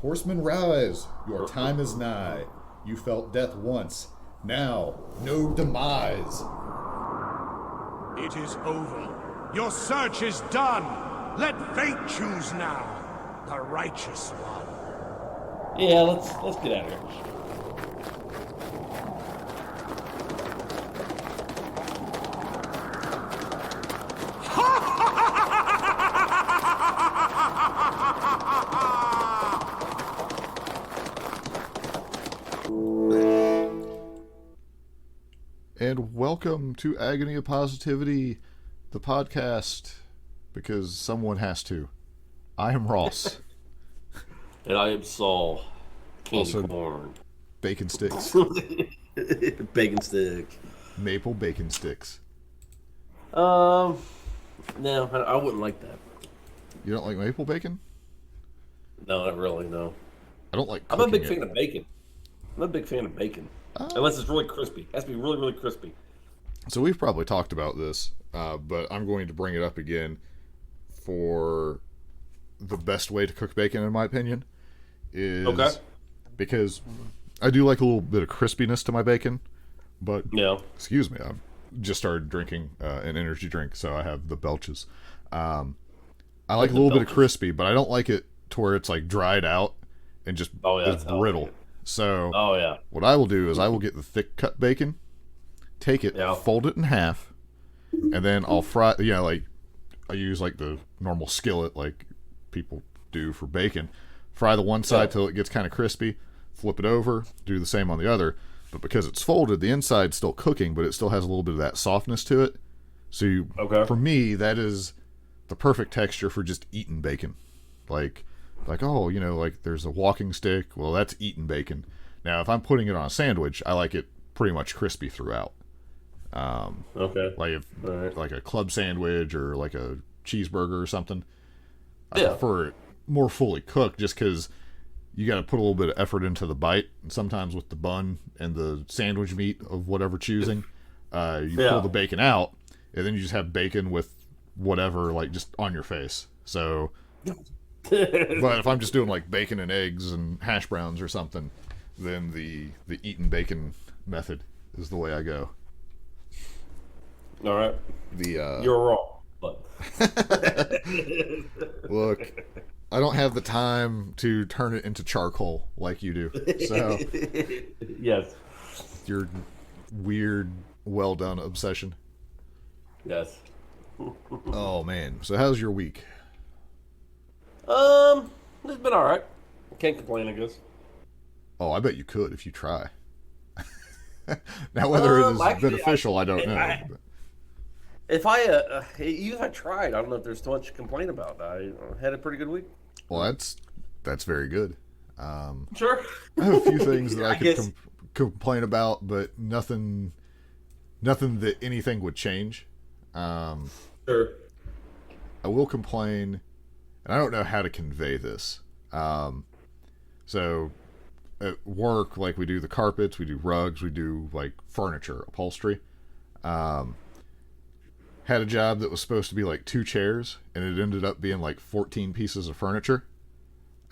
Horsemen rise, your time is nigh. You felt death once, now no demise. It is over. Your search is done. Let fate choose now, the righteous one. Yeah, let's get out of here. And welcome to Agony of Positivity, the podcast, because someone has to. I am Ross. And I am Saul. Candy Also, corn. Bacon sticks. Bacon stick. Maple bacon sticks. No, I wouldn't like that. You don't like maple bacon? No, not really, no. I don't like I'm a big cooking fan it. of bacon. I'm a big fan of bacon. Unless it's really crispy. It has to be really, really crispy. So we've probably talked about this, but I'm going to bring it up again for the best way to cook bacon, in my opinion, is because I do like a little bit of crispiness to my bacon, but excuse me, I just started drinking an energy drink, so I have the belches. I like a little bit of crispy, but I don't like it to where it's like dried out and just is brittle. So what I will do is I will get the thick cut bacon, take it, fold it in half, and then I'll fry, like I use like the normal skillet like people do for bacon. Fry the one side till it gets kind of crispy, flip it over, do the same on the other. But because it's folded, the inside's still cooking, but it still has a little bit of that softness to it. So for me, that is the perfect texture for just eating bacon. Like, like there's a walking stick. Well, that's eating bacon. Now, if I'm putting it on a sandwich, I like it pretty much crispy throughout. Like a club sandwich or like a cheeseburger or something. I prefer it more fully cooked just because you got to put a little bit of effort into the bite. And sometimes with the bun and the sandwich meat of whatever choosing, you pull the bacon out and then you just have bacon with whatever like just on your face. So... But if I'm just doing like bacon and eggs and hash browns or something, then the eaten bacon method is the way I go. All right. You're wrong, but look, I don't have the time to turn it into charcoal like you do. So yes, your weird, well done obsession. Yes. Oh man, so how's your week? It's been alright. Can't complain, I guess. Oh, I bet you could if you try. Now, whether it is beneficial, I don't know. Even if I tried, I don't know if there's too much to complain about. I had a pretty good week. Well, that's very good. Sure. I have a few things that I could complain about, but nothing that anything would change. Sure. I will complain, and I don't know how to convey this. So at work, like we do the carpets, we do rugs, we do like furniture, upholstery. Had a job that was supposed to be like 2 chairs, and it ended up being like 14 pieces of furniture.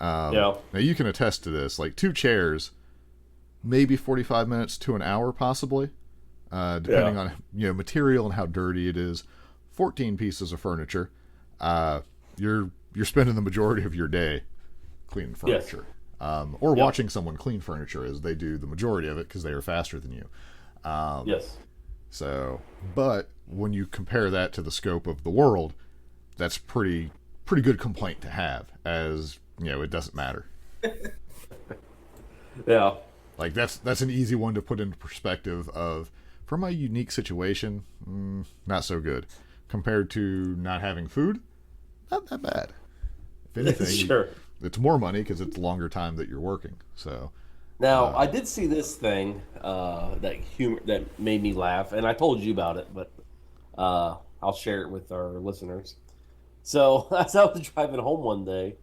Now you can attest to this, like 2 chairs, maybe 45 minutes to an hour possibly, depending on material and how dirty it is. 14 pieces of furniture, you're spending the majority of your day cleaning furniture. Or watching someone clean furniture, as they do the majority of it because they are faster than you. Yes. So, but when you compare that to the scope of the world, that's pretty good complaint to have, as it doesn't matter. Yeah. Like that's an easy one to put into perspective of, for my unique situation, not so good. Compared to not having food, not that bad. If anything, sure. It's more money because it's longer time that you're working. So now I did see this thing that made me laugh, and I told you about it, but I'll share it with our listeners. So as I was driving home one day,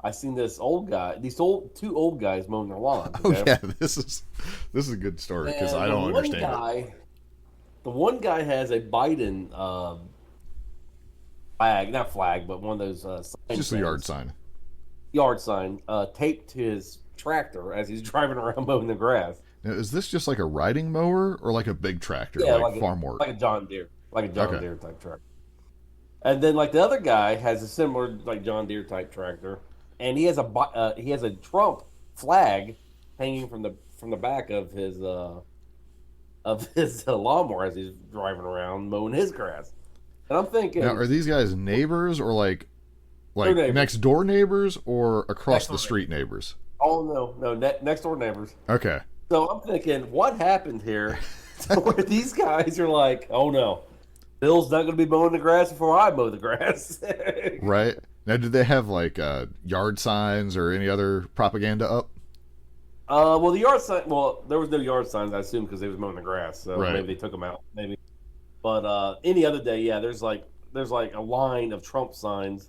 I seen these two old guys mowing their lawn. Okay? Oh yeah, this is a good story because I don't understand it. The one guy has a Biden flag, not flag, but one of those signs. Just a yard sign. yard sign taped to his tractor as he's driving around mowing the grass. Now, is this just like a riding mower or like a big tractor, Yeah, like farm work? like a John Deere, Okay. Deere type tractor. And then like the other guy has a similar like John Deere type tractor, and he has a Trump flag hanging from the back of his lawnmower as he's driving around mowing his grass. And I'm thinking, Now, are these guys neighbors or like neighbors. next door neighbors or across the street neighbors? oh no, next door neighbors. Okay. So I'm thinking, what happened here? Where these guys are like, oh no, Bill's not going to be mowing the grass before I mow the grass. Right. Now, did they have like yard signs or any other propaganda up? Well, the yard sign. Well, there was no yard signs, I assume, because they was mowing the grass. So Right. maybe they took them out. Maybe. But any other day, yeah, there's like a line of Trump signs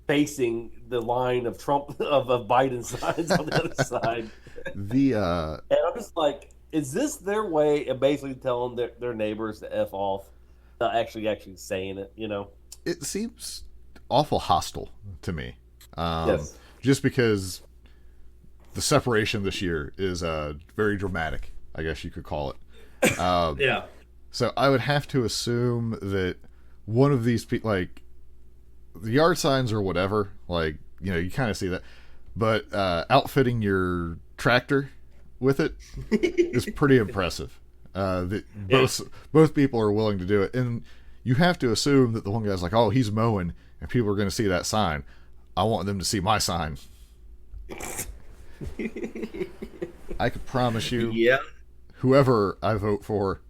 facing the line of Trump of Biden signs on the other side. The And I'm just like, is this their way of basically telling their neighbors to F off? Not actually saying it, you know? it seems awful hostile to me. Yes. Just because the separation this year is very dramatic, I guess you could call it. Yeah. So I would have to assume that one of these people, like the yard signs or whatever, like, you know, you kind of see that, but outfitting your tractor with it is pretty impressive. That both people are willing to do it, and you have to assume that the one guy's like, oh, he's mowing, and people are going to see that sign. I want them to see my sign. I could promise you, Yeah. whoever I vote for,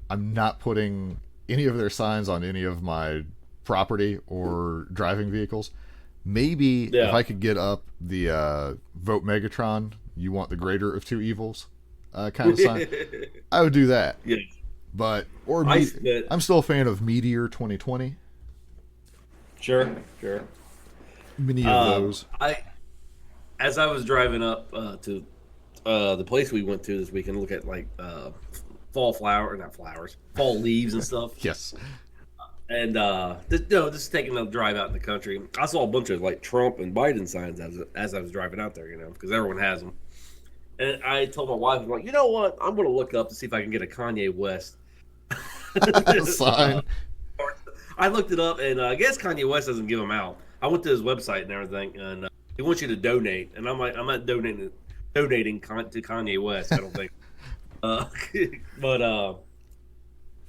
I'm not putting any of their signs on any of my property or driving vehicles. Maybe if I could get up the vote Megatron, you want the greater of two evils kind of sign, I would do that. Yeah. But bet. I'm still a fan of Meteor 2020. Sure. Many of those. As I was driving up to the place we went to this weekend, look at like fall leaves and stuff. Yes. And just taking a drive out in the country, I saw a bunch of like Trump and Biden signs as I was driving out there, you know, because everyone has them. And I told my wife, I'm like, you know what? I'm going to look up to see if I can get a Kanye West sign. I looked it up, and I guess Kanye West doesn't give them out. I went to his website and everything, and he wants you to donate. And I'm like, I'm not donating to Kanye West, I don't think. But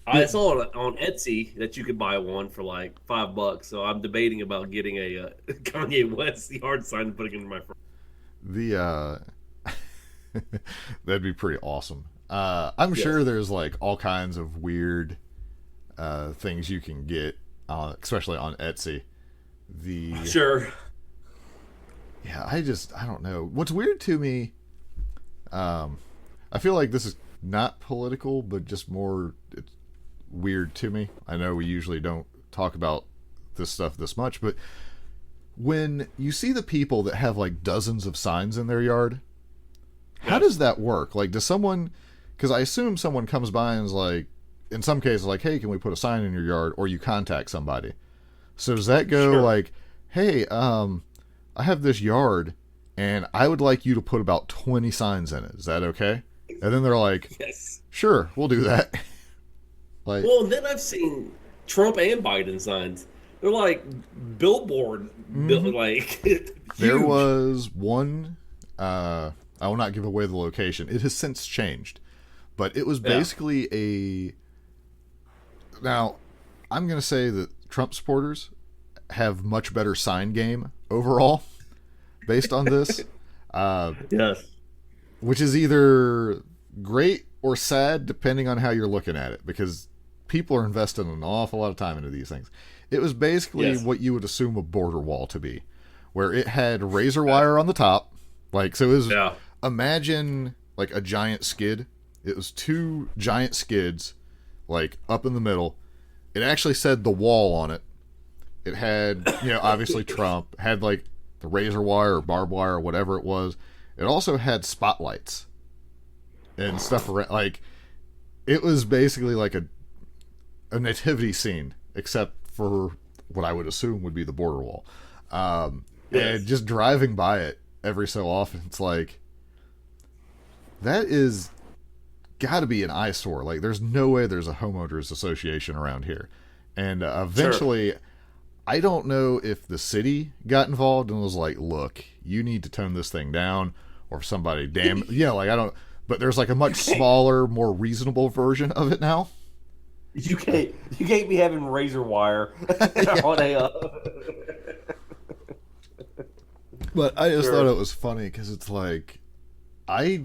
I saw it on Etsy that you could buy one for like $5. So I'm debating about getting a Kanye West yard sign and putting it in my front. That'd be pretty awesome. I'm sure there's like all kinds of weird things you can get, especially on Etsy. Sure. Yeah, I don't know. What's weird to me, I feel like this is not political, but just more it's weird to me. I know we usually don't talk about this stuff this much, but when you see the people that have like dozens of signs in their yard, how does that work? Like, does someone, because I assume someone comes by and is like, in some cases, like, hey, can we put a sign in your yard? Or you contact somebody. So does that go like, hey, I have this yard and I would like you to put about 20 signs in it. Is that okay? And then they're like, yes, sure, we'll do that. Like, well, then I've seen Trump and Biden signs. They're like billboard, like there huge. was one, I will not give away the location. It has since changed. But it was basically now, I'm going to say that Trump supporters have much better sign game overall based on this. Yes. Which is either great or sad depending on how you're looking at it, because people are investing an awful lot of time into these things. It was basically what you would assume a border wall to be, where it had razor wire on the top. Like, so it was, imagine like a giant skid. It was two giant skids, like up in the middle. It actually said the wall on it. It had, obviously Trump, had like the razor wire or barbed wire or whatever it was. It also had spotlights and stuff around. Like, it was basically like a nativity scene, except for what I would assume would be the border wall. Yes. And just driving by it every so often, it's like, that is got to be an eyesore. Like, there's no way there's a homeowners association around here. And eventually, sure. I don't know if the city got involved and was like, look, you need to tone this thing down, or somebody I don't, but there's like a much smaller, more reasonable version of it now. You can't be having razor wire on a. But I just thought it was funny because it's like, I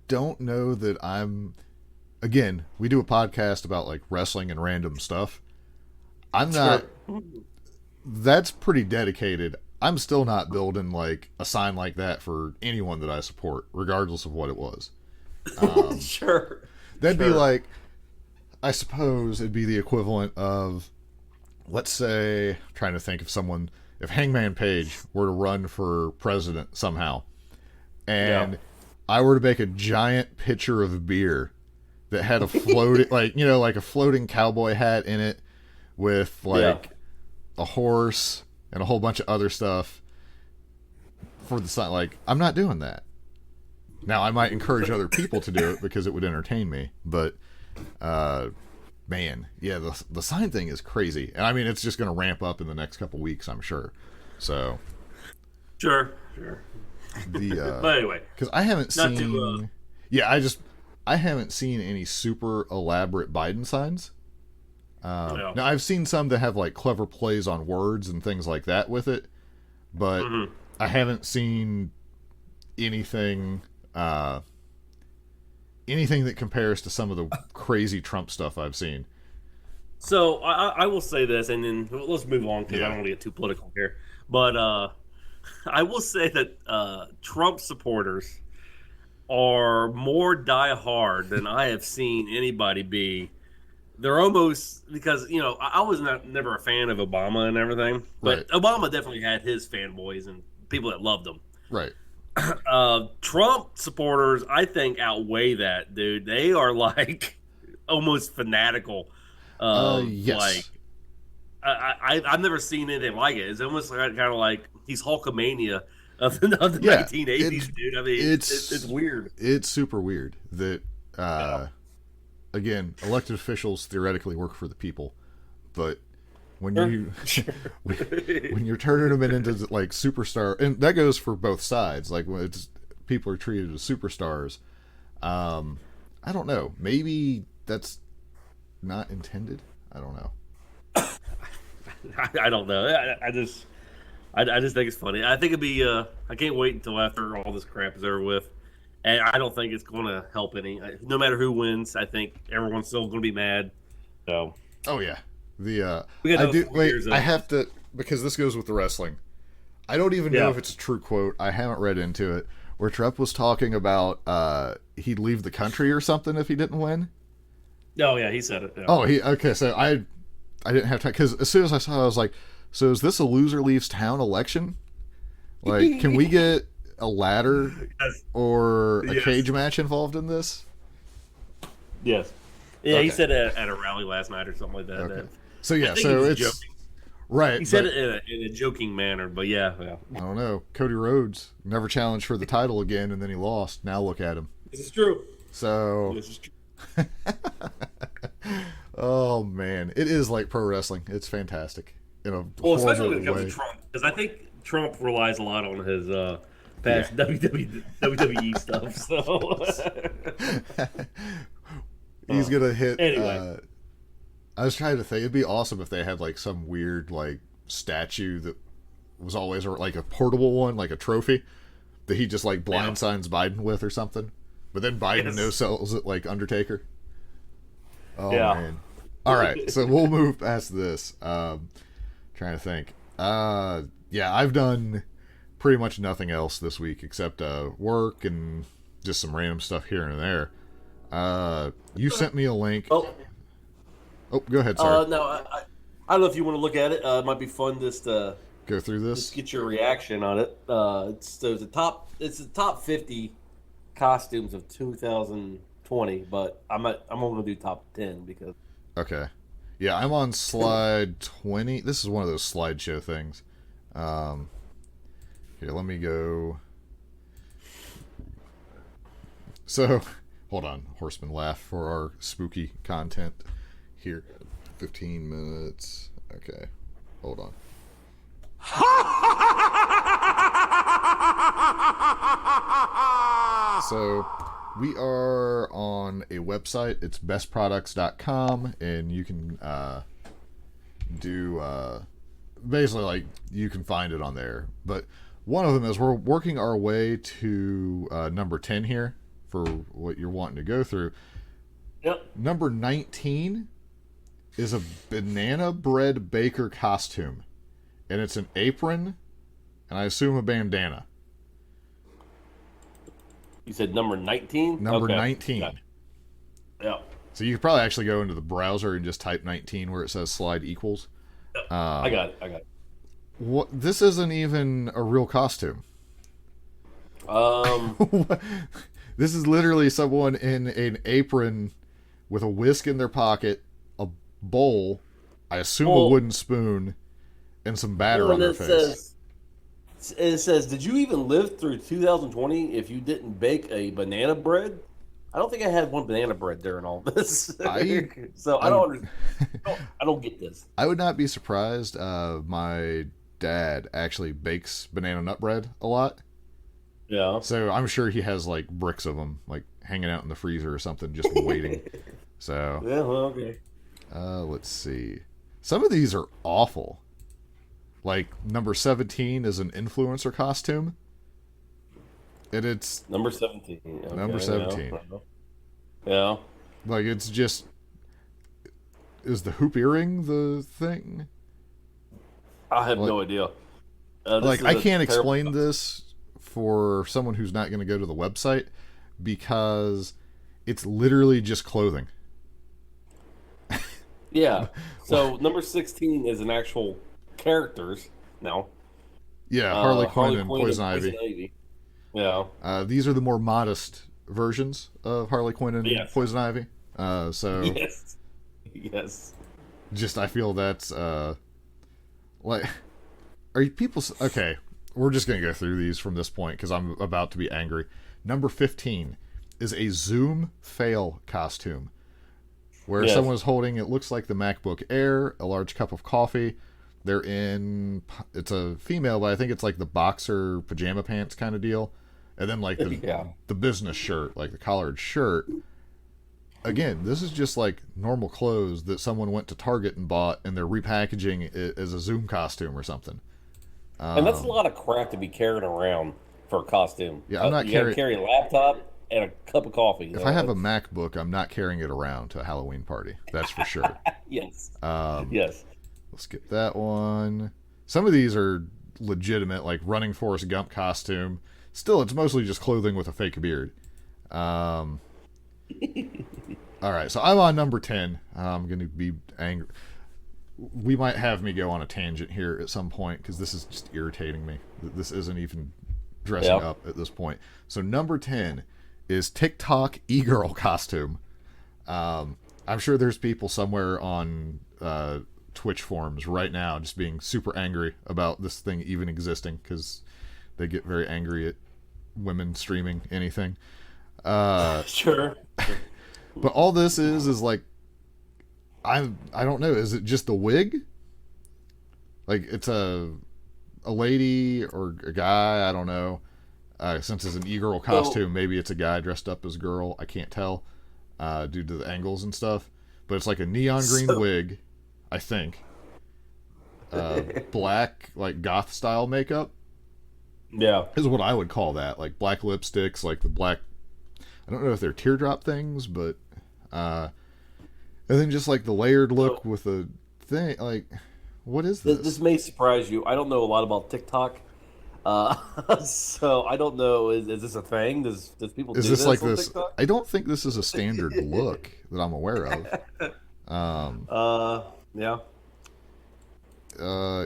don't know that I'm. Again, we do a podcast about like wrestling and random stuff. I'm not. That's pretty dedicated. I'm still not building like a sign like that for anyone that I support, regardless of what it was. Sure. That'd be like, I suppose it'd be the equivalent of, let's say, I'm trying to think of someone, if Hangman Page were to run for president somehow, and I were to make a giant pitcher of beer that had a floating, like a floating cowboy hat in it with a horse and a whole bunch of other stuff for the sign. Like, I'm not doing that. Now, I might encourage other people to do it because it would entertain me, but man, yeah, the sign thing is crazy. And I mean, it's just going to ramp up in the next couple weeks, I'm sure. So, sure. But anyway, because I haven't seen, I haven't seen any super elaborate Biden signs. Now, I've seen some that have like clever plays on words and things like that with it, but I haven't seen anything that compares to some of the crazy Trump stuff I've seen. So I will say this, and then let's move on because I don't want to get too political here. But I will say that Trump supporters are more diehard than I have seen anybody be. They're almost, because I was never a fan of Obama and everything, but Obama definitely had his fanboys and people that loved him. Right. Trump supporters, I think, outweigh that, dude. They are like almost fanatical. Yes. Like, I've never seen anything like it. It's almost kind of like he's Hulkamania of the 1980s, dude. I mean, it's weird. It's super weird that, again, elected officials theoretically work for the people, but when when you're turning them into like superstar, and that goes for both sides. Like when people are treated as superstars, I don't know. Maybe that's not intended. I don't know. I don't know. I just think it's funny. I think it'd be. I can't wait until after all this crap is over with, and I don't think it's going to help any. No matter who wins, I think everyone's still going to be mad. So. Oh yeah. I have to, because this goes with the wrestling. I don't even know if it's a true quote. I haven't read into it. Where Trump was talking about he'd leave the country or something if he didn't win. Oh yeah, he said it. Yeah. Oh, okay. So I didn't have time, because as soon as I saw it, I was like, so is this a loser leaves town election? Like, can we get a ladder or a cage match involved in this? Yes. Yeah, okay. He said it at a rally last night or something like that. Okay. So yeah, so it's joking. Right. He said it in a joking manner, but yeah. I don't know. Cody Rhodes never challenged for the title again, and then he lost. Now look at him. This is true. So. This is true. Oh man, it is like pro wrestling. It's fantastic in a especially when it comes to Trump, because I think Trump relies a lot on his past WWE stuff. So. He's gonna hit. Anyway. I was trying to think. It'd be awesome if they had like some weird like statue that was always like a portable one, like a trophy that he just like blind signs Biden with or something. But then Biden no sells it like Undertaker. Oh man! All right, so we'll move past this. Trying to think. I've done pretty much nothing else this week except work and just some random stuff here and there. You sent me a link. Oh, go ahead, sir. No, I don't know if you want to look at it. It might be fun just to go through this. Just get your reaction on it. It's the top 50 costumes of 2020, but I'm only gonna do top 10 because. Okay, yeah, I'm on slide 20. This is one of those slideshow things. Here, let me go. So, hold on. Horseman laugh for our spooky content here. 15 minutes. Okay. Hold on. So, we are on a website. It's bestproducts.com, and you can do basically, like, you can find it on there. But one of them is we're working our way to number 10 here for what you're wanting to go through. Yep. Number 19 is a banana bread baker costume, and it's an apron, and I assume a bandana. You said number 19? Number 19. Gotcha. Yeah. So you could probably actually go into the browser and just type 19 where it says slide equals. I got it. What? This isn't even a real costume. This is literally someone in an apron with a whisk in their pocket, a bowl, I assume a wooden spoon, and some batter on their face. It says, did you even live through 2020 if you didn't bake a banana bread? I don't think I had one banana bread during all this. I don't get this. I would not be surprised. My dad actually bakes banana nut bread a lot. Yeah. So I'm sure he has like bricks of them, like hanging out in the freezer or something, just waiting. So. Yeah, well, okay. Let's see. Some of these are awful. Like, number 17 is an influencer costume. And it's... Number 17. Okay, number 17. Yeah. Like, it's just... Is the hoop earring the thing? I have no idea. Like, I can't explain this for someone who's not going to go to the website because it's literally just clothing. Yeah. So, number 16 is an actual... characters now. Yeah, Harley Quinn and Poison Ivy. Yeah. These are the more modest versions of Harley Quinn and Poison Ivy. So yes. Just I feel that's like, are you people okay? We're just gonna go through these from this point because I'm about to be angry. Number 15 is a Zoom fail costume, where someone's holding, it looks like the MacBook Air, a large cup of coffee. They're in, it's a female, but I think it's like the boxer pajama pants kind of deal. And then like the business shirt, like the collared shirt. Again, this is just like normal clothes that someone went to Target and bought, and they're repackaging it as a Zoom costume or something. And that's a lot of crap to be carrying around for a costume. Yeah, I'm not you gotta carry a laptop and a cup of coffee. If I have a MacBook, I'm not carrying it around to a Halloween party. That's for sure. Yes. Yes. We'll skip that one. Some of these are legitimate, like running Forrest Gump costume. Still, it's mostly just clothing with a fake beard. All right, so I'm on number 10. I'm going to be angry. We might have me go on a tangent here at some point because this is just irritating me. This isn't even dressing up at this point. So number 10 is TikTok e-girl costume. I'm sure there's people somewhere on... Twitch forums right now just being super angry about this thing even existing because they get very angry at women streaming anything. Sure. But all this is like, I don't know, is it just the wig? Like it's a lady or a guy, I don't know. Since it's an e-girl costume, maybe it's a guy dressed up as a girl, I can't tell due to the angles and stuff. But it's like a neon green wig, I think. Black, like goth style makeup. Yeah. Is what I would call that. Like black lipsticks, like the black, I don't know if they're teardrop things, but and then just like the layered look with the thing, like what is this? This may surprise you. I don't know a lot about TikTok. So I don't know, is this a thing? Does people do this like this? TikTok? I don't think this is a standard look that I'm aware of. Yeah.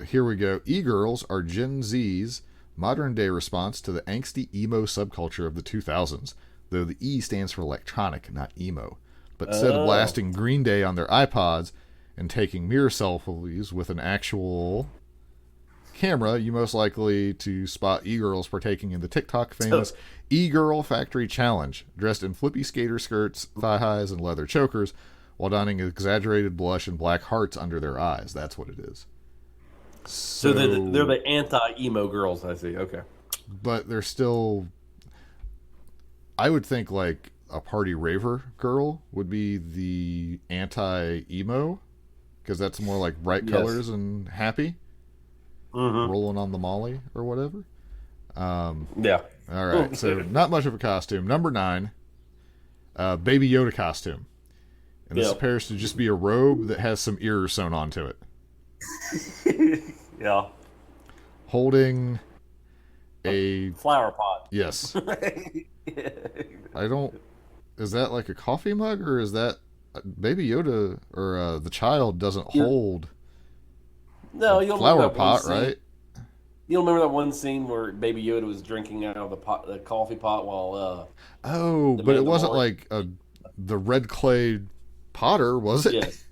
Here we go. E-girls are Gen Z's modern-day response to the angsty emo subculture of the 2000s, though the E stands for electronic, not emo. But instead of blasting Green Day on their iPods and taking mirror selfies with an actual camera, you most likely to spot e-girls partaking in the TikTok famous e-girl factory challenge, dressed in flippy skater skirts, thigh highs, and leather chokers, while donning exaggerated blush and black hearts under their eyes. That's what it is. So they're the anti-emo girls, I see. Okay. But they're still... I would think, like, a party raver girl would be the anti-emo, because that's more like bright colors and happy. Rolling on the molly or whatever. Yeah. All right, so not much of a costume. Number 9, Baby Yoda costume. And this appears to just be a robe that has some ears sewn onto it. Yeah. Holding a flower pot. Yes. I don't... Is that like a coffee mug, or is that... Baby Yoda, or the child doesn't hold... No, you'll flower pot, right? You don't remember that one scene where Baby Yoda was drinking out of the coffee pot while but it wasn't like the red clay potter, was it? Yes.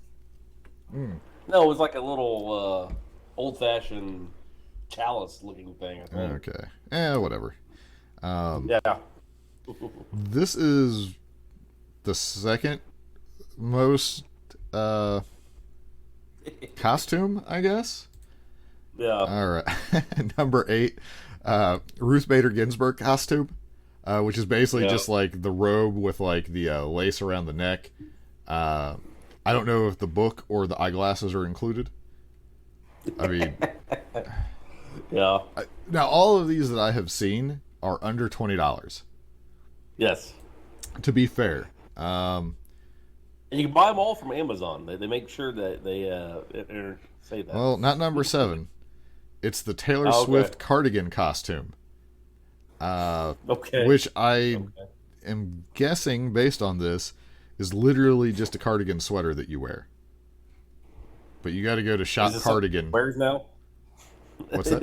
No, it was like a little old-fashioned chalice-looking thing, I think. Okay. Whatever. Yeah. This is the second most costume, I guess. Yeah. All right. Number 8, Ruth Bader Ginsburg costume, which is basically just like the robe with like the lace around the neck. I don't know if the book or the eyeglasses are included. I mean, yeah. Now all of these that I have seen are under $20. Yes. To be fair. And you can buy them all from Amazon. They make sure that they say that. Well, not number 7. It's the Taylor Swift cardigan costume. Which I am guessing, based on this, is literally just a cardigan sweater that you wear. But you got to go to Shop Cardigan. Wears now? What's that?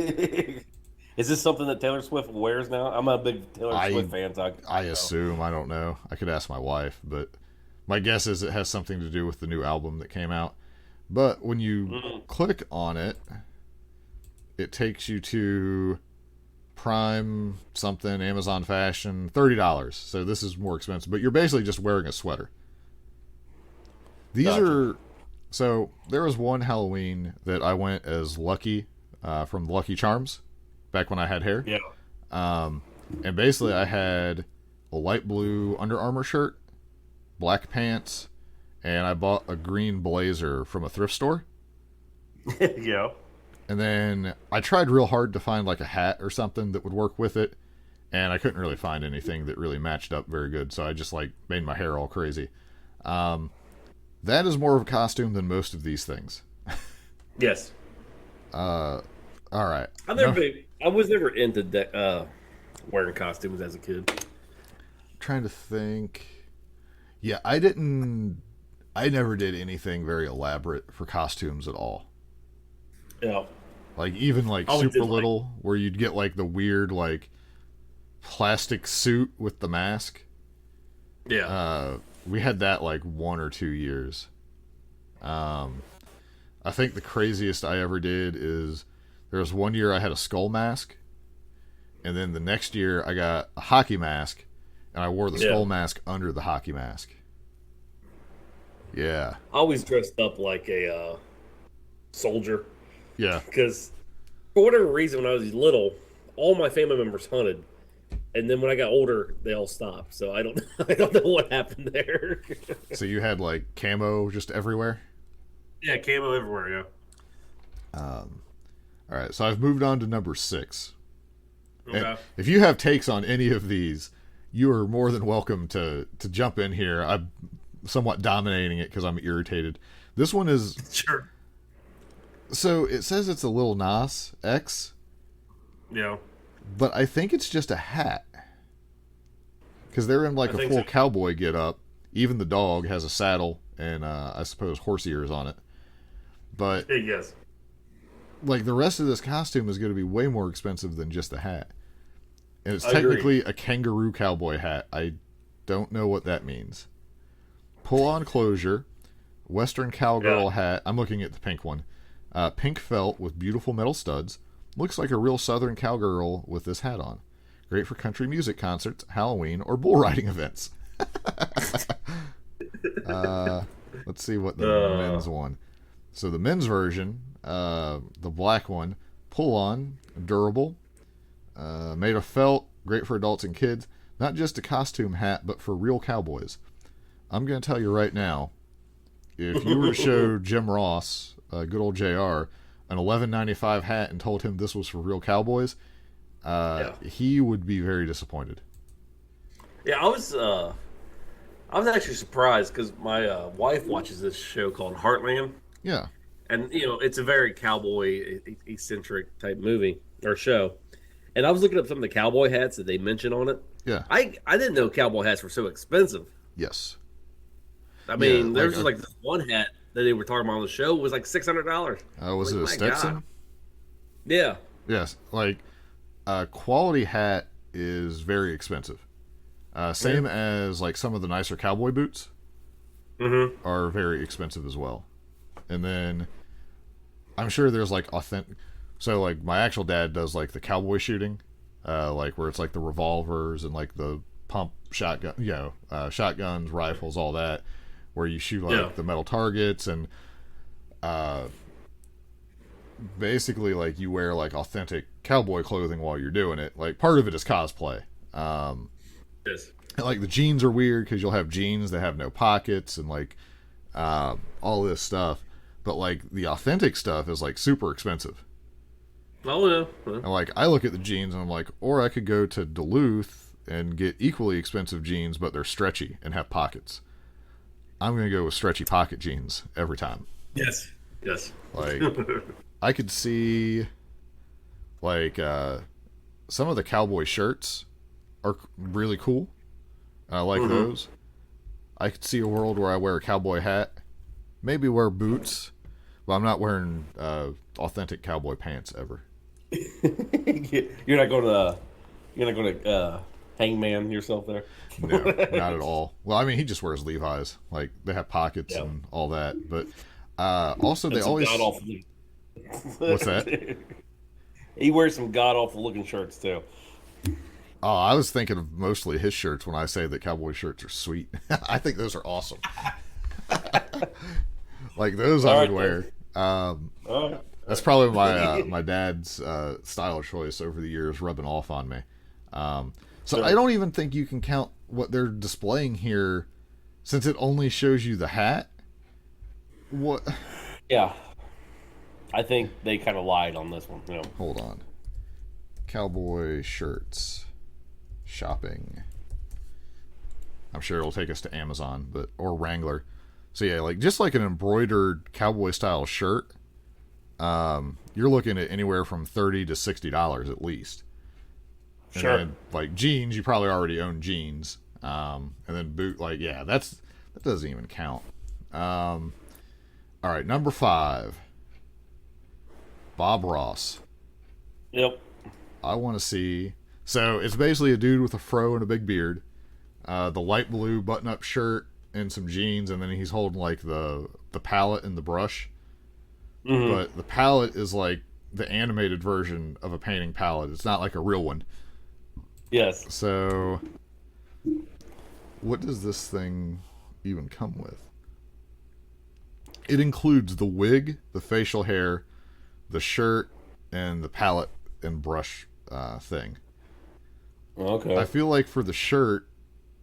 Is this something that Taylor Swift wears now? I'm a big Taylor Swift fan. So I assume. I don't know. I could ask my wife, but my guess is it has something to do with the new album that came out. But when you click on it, it takes you to Prime something, Amazon Fashion, $30. So this is more expensive. But you're basically just wearing a sweater. These are... So there was one Halloween that I went as Lucky from Lucky Charms back when I had hair. Yeah. And basically I had a light blue Under Armour shirt, black pants, and I bought a green blazer from a thrift store. Yeah. And then I tried real hard to find like a hat or something that would work with it, and I couldn't really find anything that really matched up very good, so I just like made my hair all crazy. That is more of a costume than most of these things. Yes. All right. I was never into wearing costumes as a kid. I'm trying to think. Yeah, I never did anything very elaborate for costumes at all. Yeah. Like, even like super little, where you'd get like the weird like plastic suit with the mask. Yeah. We had that like 1 or 2 years. I think the craziest I ever did is there was one year I had a skull mask, and then the next year I got a hockey mask, and I wore the skull mask under the hockey mask. Yeah. I always dressed up like a soldier. Yeah. Because for whatever reason, when I was little, all my family members hunted. And then when I got older, they all stopped. So I don't know what happened there. So you had like camo just everywhere? Yeah, camo everywhere, yeah. All right, so I've moved on to number 6. Okay. And if you have takes on any of these, you are more than welcome to jump in here. I'm somewhat dominating it because I'm irritated. This one is... Sure. So it says it's a Lil Nas X. Yeah. But I think it's just a hat. Because they're in like a full cowboy get-up. Even the dog has a saddle and I suppose horse ears on it. But yes, like the rest of this costume is going to be way more expensive than just the hat. And it's technically a kangaroo cowboy hat. I don't know what that means. Pull-on closure, Western cowgirl hat. I'm looking at the pink one. Pink felt with beautiful metal studs, Looks like a real Southern cowgirl with this hat on. Great for country music concerts, Halloween, or bull riding events. Let's see what the men's one. So the men's version, the black one, pull-on, durable, made of felt, great for adults and kids. Not just a costume hat, but for real cowboys. I'm going to tell you right now, if you were to show Jim Ross, good old JR, an $11.95 hat and told him this was for real cowboys, he would be very disappointed. Yeah, I was actually surprised because my wife watches this show called Heartland. Yeah. And, it's a very cowboy eccentric type movie or show. And I was looking up some of the cowboy hats that they mentioned on it. Yeah. I didn't know cowboy hats were so expensive. Yes. I mean, there's just this one hat that they were talking about on the show was like $600. Was it a Stetson? God. Yeah. Yes. Like, a quality hat is very expensive. Same as like some of the nicer cowboy boots are very expensive as well. And then I'm sure there's like authentic. So like my actual dad does like the cowboy shooting, like where it's like the revolvers and like the pump shotgun, shotguns, rifles, all that, where you shoot like the metal targets and basically like you wear like authentic cowboy clothing while you're doing it. Like part of it is cosplay. Yes. And, like the jeans are weird because you'll have jeans that have no pockets and like all this stuff, but like the authentic stuff is like super expensive. Oh yeah. And like I look at the jeans and I'm like, or I could go to Duluth and get equally expensive jeans, but they're stretchy and have pockets. I'm gonna go with stretchy pocket jeans every time. Yes. Yes. Like I could see like some of the cowboy shirts are really cool. I like those. I could see a world where I wear a cowboy hat, maybe wear boots, but I'm not wearing authentic cowboy pants ever. You're not going to hangman yourself there. No, not at all. Well, I mean, he just wears Levi's. Like they have pockets and all that, but also they always. What's that? He wears some god awful looking shirts too. Oh, I was thinking of mostly his shirts when I say that cowboy shirts are sweet. I think those are awesome. Like those I would wear. That's probably my dad's style choice over the years, rubbing off on me. So I don't even think you can count what they're displaying here, since it only shows you the hat. What? Yeah, I think they kind of lied on this one. Yeah. Hold on. Cowboy shirts. Shopping. I'm sure it'll take us to Amazon, or Wrangler. So yeah, like just like an embroidered cowboy style shirt, you're looking at anywhere from $30 to $60 at least. And Sure. then, like jeans, you probably already own jeans. And then boot, that doesn't even count. All right, number 5. Bob Ross. Yep. I want to see. So it's basically a dude with a fro and a big beard, the light blue button-up shirt and some jeans, and then he's holding like the palette and the brush. But the palette is like the animated version of a painting palette. It's not like a real one. Yes. So what does this thing even come with? It includes the wig, the facial hair, the shirt, and the palette and brush thing. Okay. I feel like for the shirt,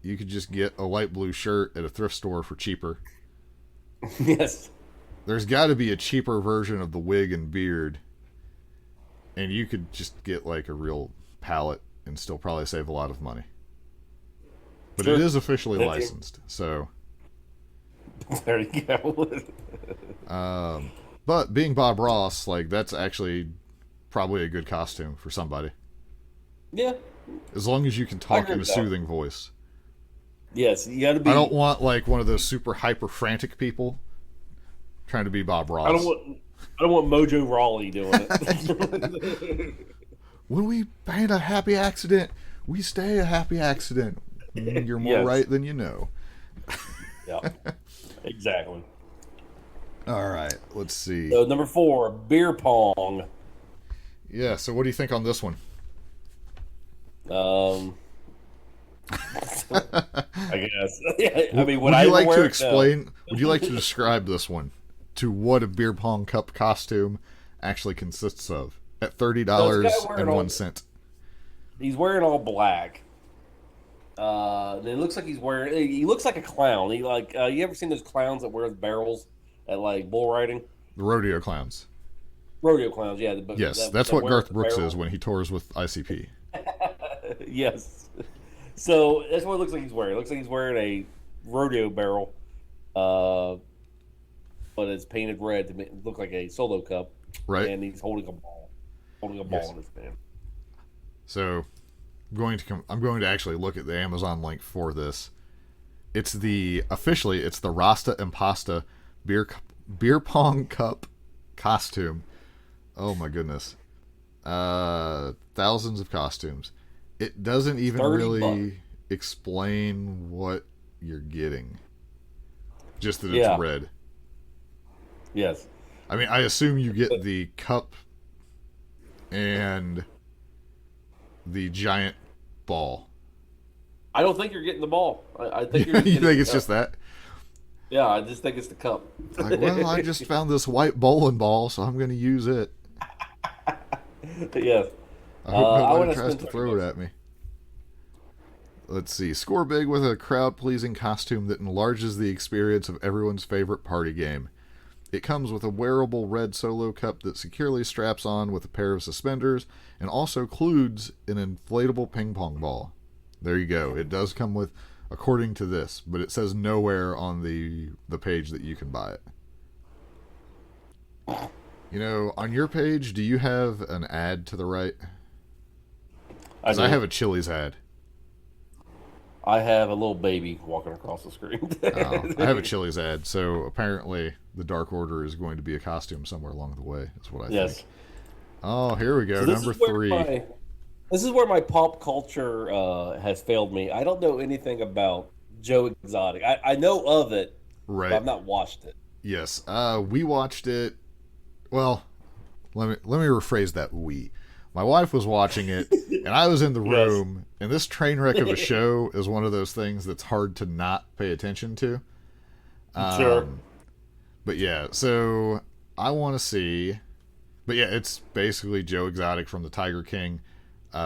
you could just get a light blue shirt at a thrift store for cheaper. Yes. There's got to be a cheaper version of the wig and beard, and you could just get like a real palette and still probably save a lot of money. But Sure. it is officially licensed, so. There you go. But being Bob Ross, like that's actually probably a good costume for somebody. Yeah. As long as you can talk in a soothing voice. Yes, you got to be. I don't want like one of those super hyper frantic people trying to be Bob Ross. I don't want Mojo Rawley doing it. When we paint a happy accident, we stay a happy accident. You're more right than you know. Yeah. Exactly. All right, let's see. So number 4, beer pong. Yeah. So what do you think on this one? I guess. I mean, would you like to explain? No. Would you like to describe this one to what a beer pong cup costume actually consists of at $30.01? He's wearing all black. It looks like he looks like a clown. He like you ever seen those clowns that wear barrels at like bull riding? The rodeo clowns. Rodeo clowns, yeah. Yes, that's what Garth Brooks is when he tours with ICP. Yes. So that's what it looks like he's wearing. It looks like he's wearing a rodeo barrel, but it's painted red to look like a solo cup. Right. And he's holding a ball in his hand. So, I'm going to actually look at the Amazon link for this. It's the Rasta Impasta beer pong cup costume. Oh my goodness. Thousands of costumes. It doesn't even really explain what you're getting. Just that it's red. Yes. I mean, I assume you get the cup and the giant ball. I don't think you're getting the ball. I think you're you think it's just that? Yeah, I just think it's the cup. Like, well, I just found this white bowling ball, so I'm going to use it. Yes. I hope nobody tries to throw it at me. Let's see. Score big with a crowd-pleasing costume that enlarges the experience of everyone's favorite party game. It comes with a wearable red solo cup that securely straps on with a pair of suspenders and also includes an inflatable ping pong ball. There you go. It does come with, according to this, but it says nowhere on the page that you can buy it. You know, on your page, do you have an ad to the right? Because I have a Chili's ad. I have a little baby walking across the screen. I have a Chili's ad, so apparently the Dark Order is going to be a costume somewhere along the way. That's what I think. Oh, here we go. So number 3. This is where my pop culture has failed me. I don't know anything about Joe Exotic. I know of it, right? But I've not watched it. Yes, we watched it. Well, let me rephrase that. My wife was watching it, and I was in the room. Yes. And this train wreck of a show is one of those things that's hard to not pay attention to. Sure. But yeah, so I want to see. But yeah, it's basically Joe Exotic from the Tiger King.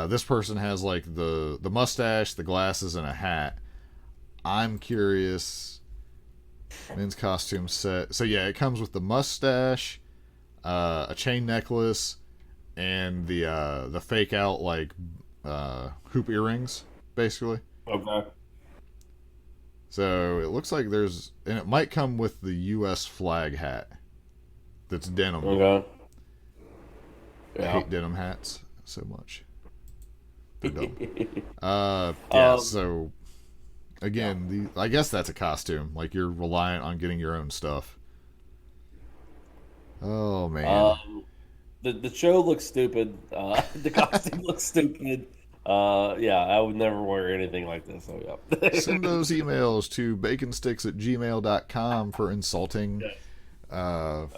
This person has like the mustache, the glasses, and a hat. I'm curious. Men's costume set. So yeah, it comes with the mustache, a chain necklace, and the fake out like hoop earrings, basically. Okay. So it looks like and it might come with the U.S. flag hat. That's denim. Okay. Yeah. I hate denim hats so much. They're dumb. Yeah. So again, I guess that's a costume. Like you're reliant on getting your own stuff. Oh man. The show looks stupid. The costume looks stupid. Yeah, I would never wear anything like this. So yeah. Send those emails to baconsticks@gmail.com for insulting. Oh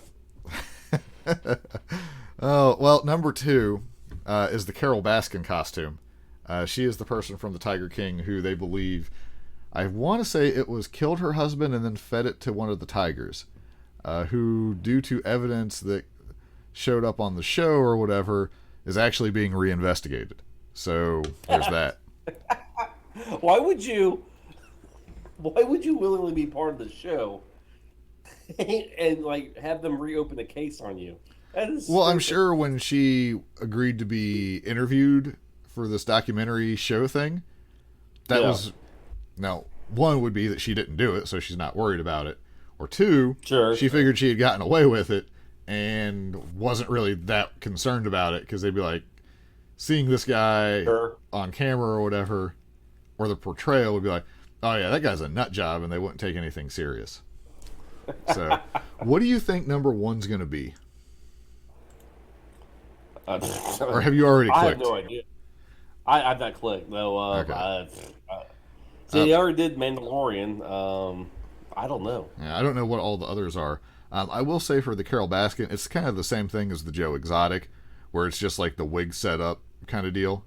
well, number 2 is the Carol Baskin costume. She is the person from the Tiger King who they believe, I want to say it was killed her husband and then fed it to one of the tigers, who, due to evidence that showed up on the show or whatever, is actually being reinvestigated. So there's that. Why would you willingly be part of the show and like have them reopen a case on you? Well, I'm sure when she agreed to be interviewed for this documentary show thing, that was... Now, one would be that she didn't do it, so she's not worried about it. Or 2, she figured she had gotten away with it and wasn't really that concerned about it, because they'd be like, seeing this guy on camera or whatever, or the portrayal would be like, oh yeah, that guy's a nut job, and they wouldn't take anything serious. So, what do you think number 1's going to be? Or have you already clicked? I have no idea. I've not clicked though. Okay. See, they already did Mandalorian. I don't know. Yeah, I don't know what all the others are. I will say for the Carol Baskin, it's kind of the same thing as the Joe Exotic, where it's just like the wig setup kind of deal.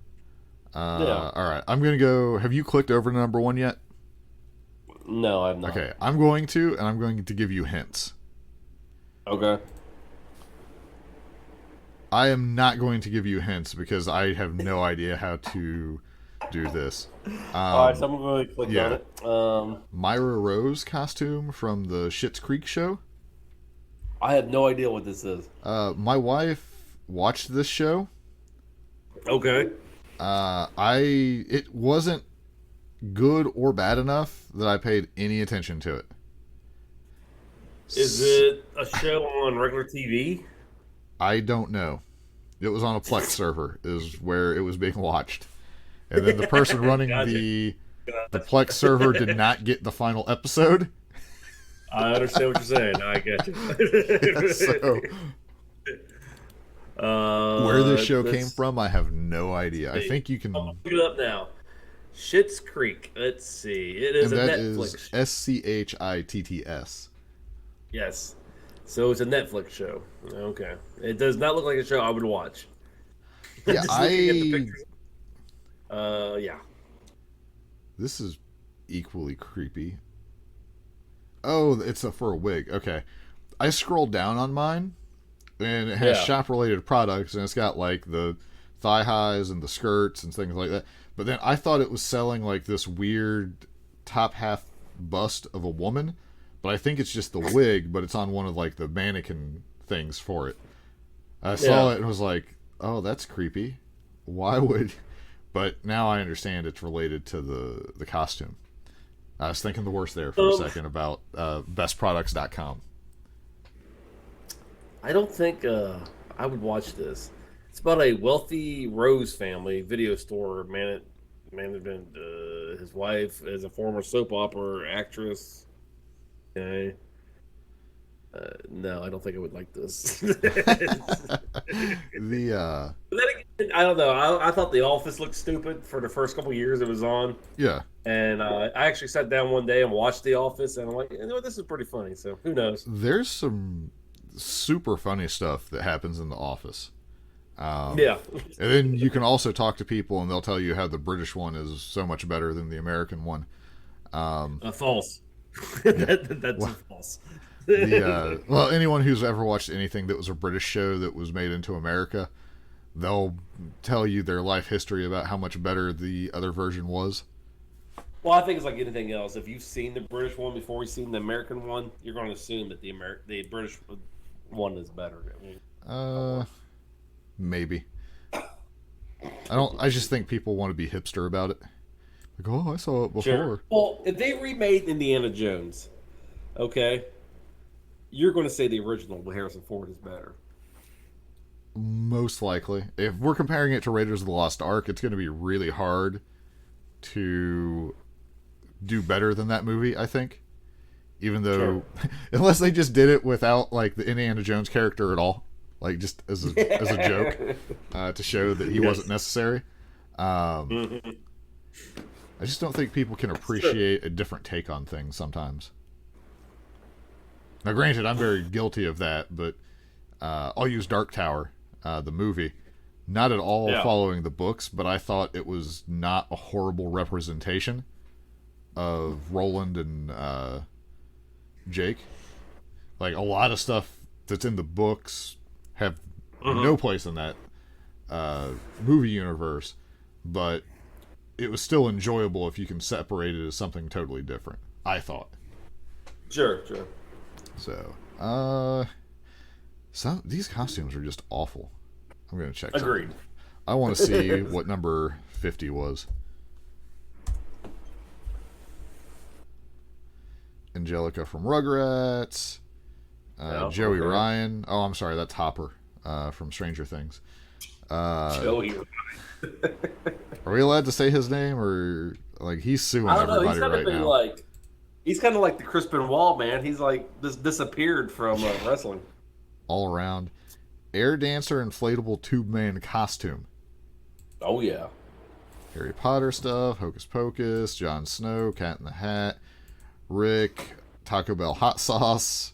Yeah. All right, I'm gonna go. Have you clicked over to number 1 yet? No, I've not. Okay, I'm going to, and I'm going to give you hints. Okay. I am not going to give you hints because I have no idea how to do this. All right, so I'm going to click on it. Myra Rose costume from the Schitt's Creek show. I have no idea what this is. My wife watched this show. Okay. It wasn't good or bad enough that I paid any attention to it. Is it a show on regular TV? I don't know. It was on a Plex server, is where it was being watched. And then the person running the Plex server did not get the final episode. I understand what you're saying. I get you. So, where this show came from, I have no idea. I think you can look it up now. Schitt's Creek. Let's see. It is a Netflix show. SCHITTS. Yes. So it's a Netflix show. Okay. It does not look like a show I would watch. Yeah, yeah. This is equally creepy. Oh, it's for a wig. Okay. I scrolled down on mine, and it has shop-related products, and it's got, like, the thigh highs and the skirts and things like that. But then I thought it was selling, like, this weird top-half bust of a woman, but I think it's just the wig, but it's on one of, like, the mannequin things for it. I saw it and was like, oh, that's creepy. Why would... But now I understand it's related to the costume. I was thinking the worst there for a second about bestproducts.com. I don't think I would watch this. It's about a wealthy Rose family video store management. His wife is a former soap opera actress. Okay. No, I don't think I would like this. I don't know. I thought The Office looked stupid for the first couple years it was on. Yeah. And I actually sat down one day and watched The Office, and I'm like, you know, this is pretty funny. So who knows? There's some super funny stuff that happens in The Office. Yeah. And then you can also talk to people, and they'll tell you how the British one is so much better than the American one. False. Yeah. That's false. Well, anyone who's ever watched anything that was a British show that was made into America, they'll tell you their life history about how much better the other version was. Well, I think it's like anything else. If you've seen the British one before you've seen the American one, you're going to assume that the British one is better. I mean, maybe. I just think people want to be hipster about it. Like, oh, I saw it before. Sure. Well, if they remade Indiana Jones, okay, you're going to say the original with Harrison Ford is better. Most likely. If we're comparing it to Raiders of the Lost Ark, it's going to be really hard to do better than that movie, I think. Even though, unless they just did it without, like, the Indiana Jones character at all. Like, just as a joke, to show that he wasn't necessary. I just don't think people can appreciate a different take on things sometimes. Now, granted, I'm very guilty of that, but I'll use Dark Tower, the movie. Not at all following the books, but I thought it was not a horrible representation of Roland and Jake. Like, a lot of stuff that's in the books have no place in that movie universe, but it was still enjoyable if you can separate it as something totally different, I thought. Sure. So, these costumes are just awful. I'm going to check Agreed. Something. I want to see what number 50 was. Angelica from Rugrats. Joey Ryan. Oh, I'm sorry, that's Hopper from Stranger Things. Joey Ryan. Are we allowed to say his name, or like he's suing everybody right now? He's kind of like the Chris Benoit, man. He's like disappeared from wrestling. All around, air dancer, inflatable tube man costume. Oh yeah. Harry Potter stuff, Hocus Pocus, Jon Snow, Cat in the Hat, Rick, Taco Bell hot sauce,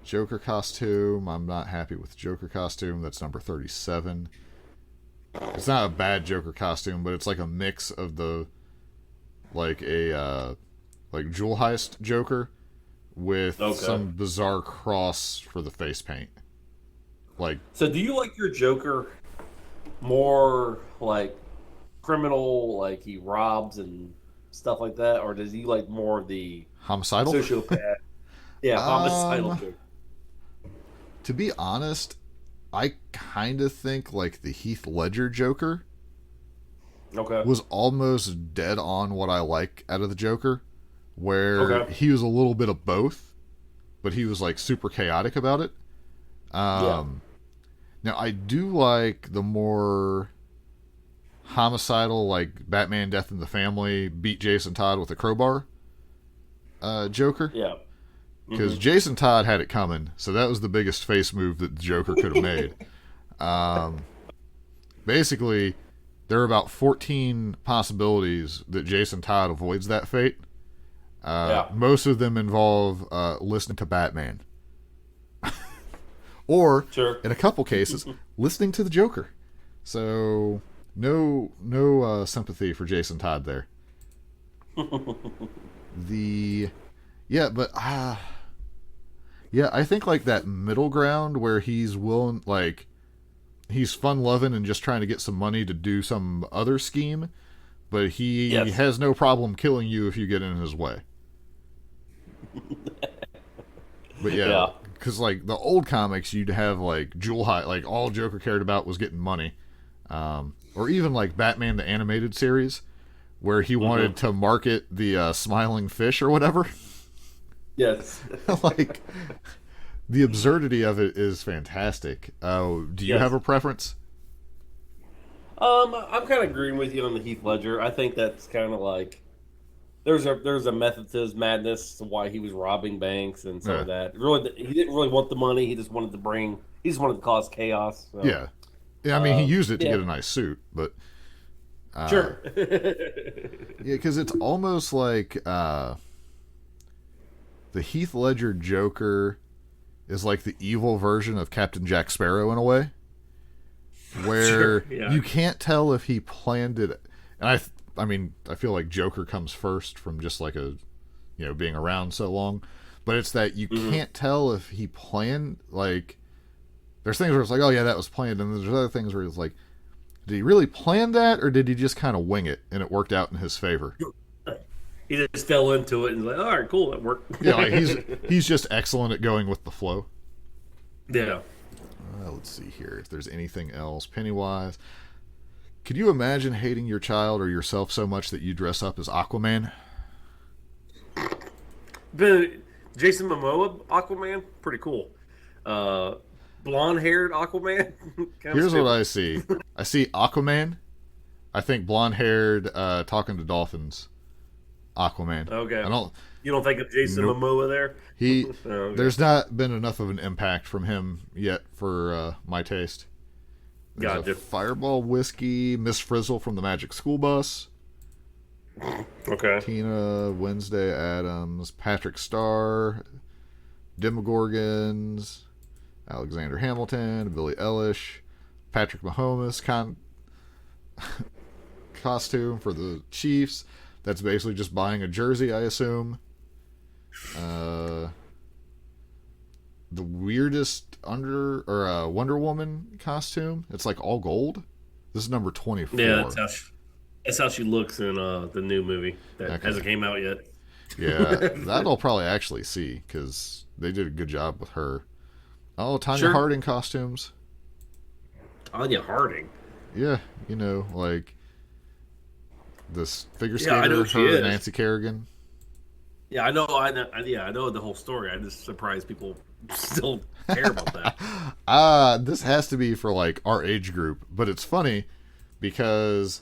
Joker costume. I'm not happy with the Joker costume. That's number 37. It's not a bad Joker costume, but it's like a mix of the like jewel heist Joker with some bizarre cross for the face paint. Like, so do you like your Joker more like criminal, like he robs and stuff like that, or does he like more the homicidal sociopath? Yeah, homicidal Joker. To be honest, I kind of think like the Heath Ledger Joker was almost dead on what I like out of the Joker, where he was a little bit of both, but he was like super chaotic about it. Now, I do like the more homicidal, like Batman Death in the Family, beat Jason Todd with a crowbar Joker. Yeah. Because Jason Todd had it coming, so that was the biggest face move that the Joker could have made. Basically, there are about 14 possibilities that Jason Todd avoids that fate. Most of them involve listening to Batman. Or, in a couple cases, listening to the Joker. So, no sympathy for Jason Todd there. I think like that middle ground where he's willing, like, he's fun-loving and just trying to get some money to do some other scheme, but he has no problem killing you if you get in his way. But because like the old comics, you'd have like Jewel High, like all Joker cared about was getting money, or even like Batman the Animated Series, where he wanted to market the smiling fish or whatever. Yes, like the absurdity of it is fantastic. Do you have a preference? I'm kind of agreeing with you on the Heath Ledger. I think that's kind of like there's a method to his madness to why he was robbing banks and some of that. Really, he didn't really want the money. He just wanted to cause chaos. So. Yeah. I mean, he used it to get a nice suit, but sure. Because it's almost like the Heath Ledger Joker is like the evil version of Captain Jack Sparrow in a way, where you can't tell if he planned it. And I mean, I feel like Joker comes first from just like being around so long, but it's that you can't tell if he planned, like, there's things where it's like, oh yeah, that was planned, and there's other things where it's like, did he really plan that, or did he just kind of wing it and it worked out in his favor? He just fell into it and was like, all right, cool, that worked. Yeah, like he's just excellent at going with the flow. Yeah. Let's see here if there's anything else. Pennywise. Could you imagine hating your child or yourself so much that you dress up as Aquaman? Jason Momoa Aquaman, pretty cool. Blonde-haired Aquaman. Here's what I see. I see Aquaman. I think blonde-haired, talking to dolphins. Aquaman. Okay. You don't think of Jason Momoa there? There's not been enough of an impact from him yet for my taste. There's a Fireball Whiskey, Miss Frizzle from the Magic School Bus. Okay. Tina, Wednesday Addams, Patrick Starr, Demogorgons, Alexander Hamilton, Billy Eilish, Patrick Mahomes costume for the Chiefs. That's basically just buying a jersey, I assume. The weirdest Wonder Woman costume. It's like all gold. This is number 24. Yeah, that's how she looks in the new movie that hasn't came out yet. Yeah, that I'll probably actually see because they did a good job with her. Oh, Tanya Harding costumes. Tanya Harding? Yeah, like this figure skater, her and Nancy Kerrigan. Yeah, I know the whole story. I'm just surprised people still care about that. This has to be for like our age group, but it's funny because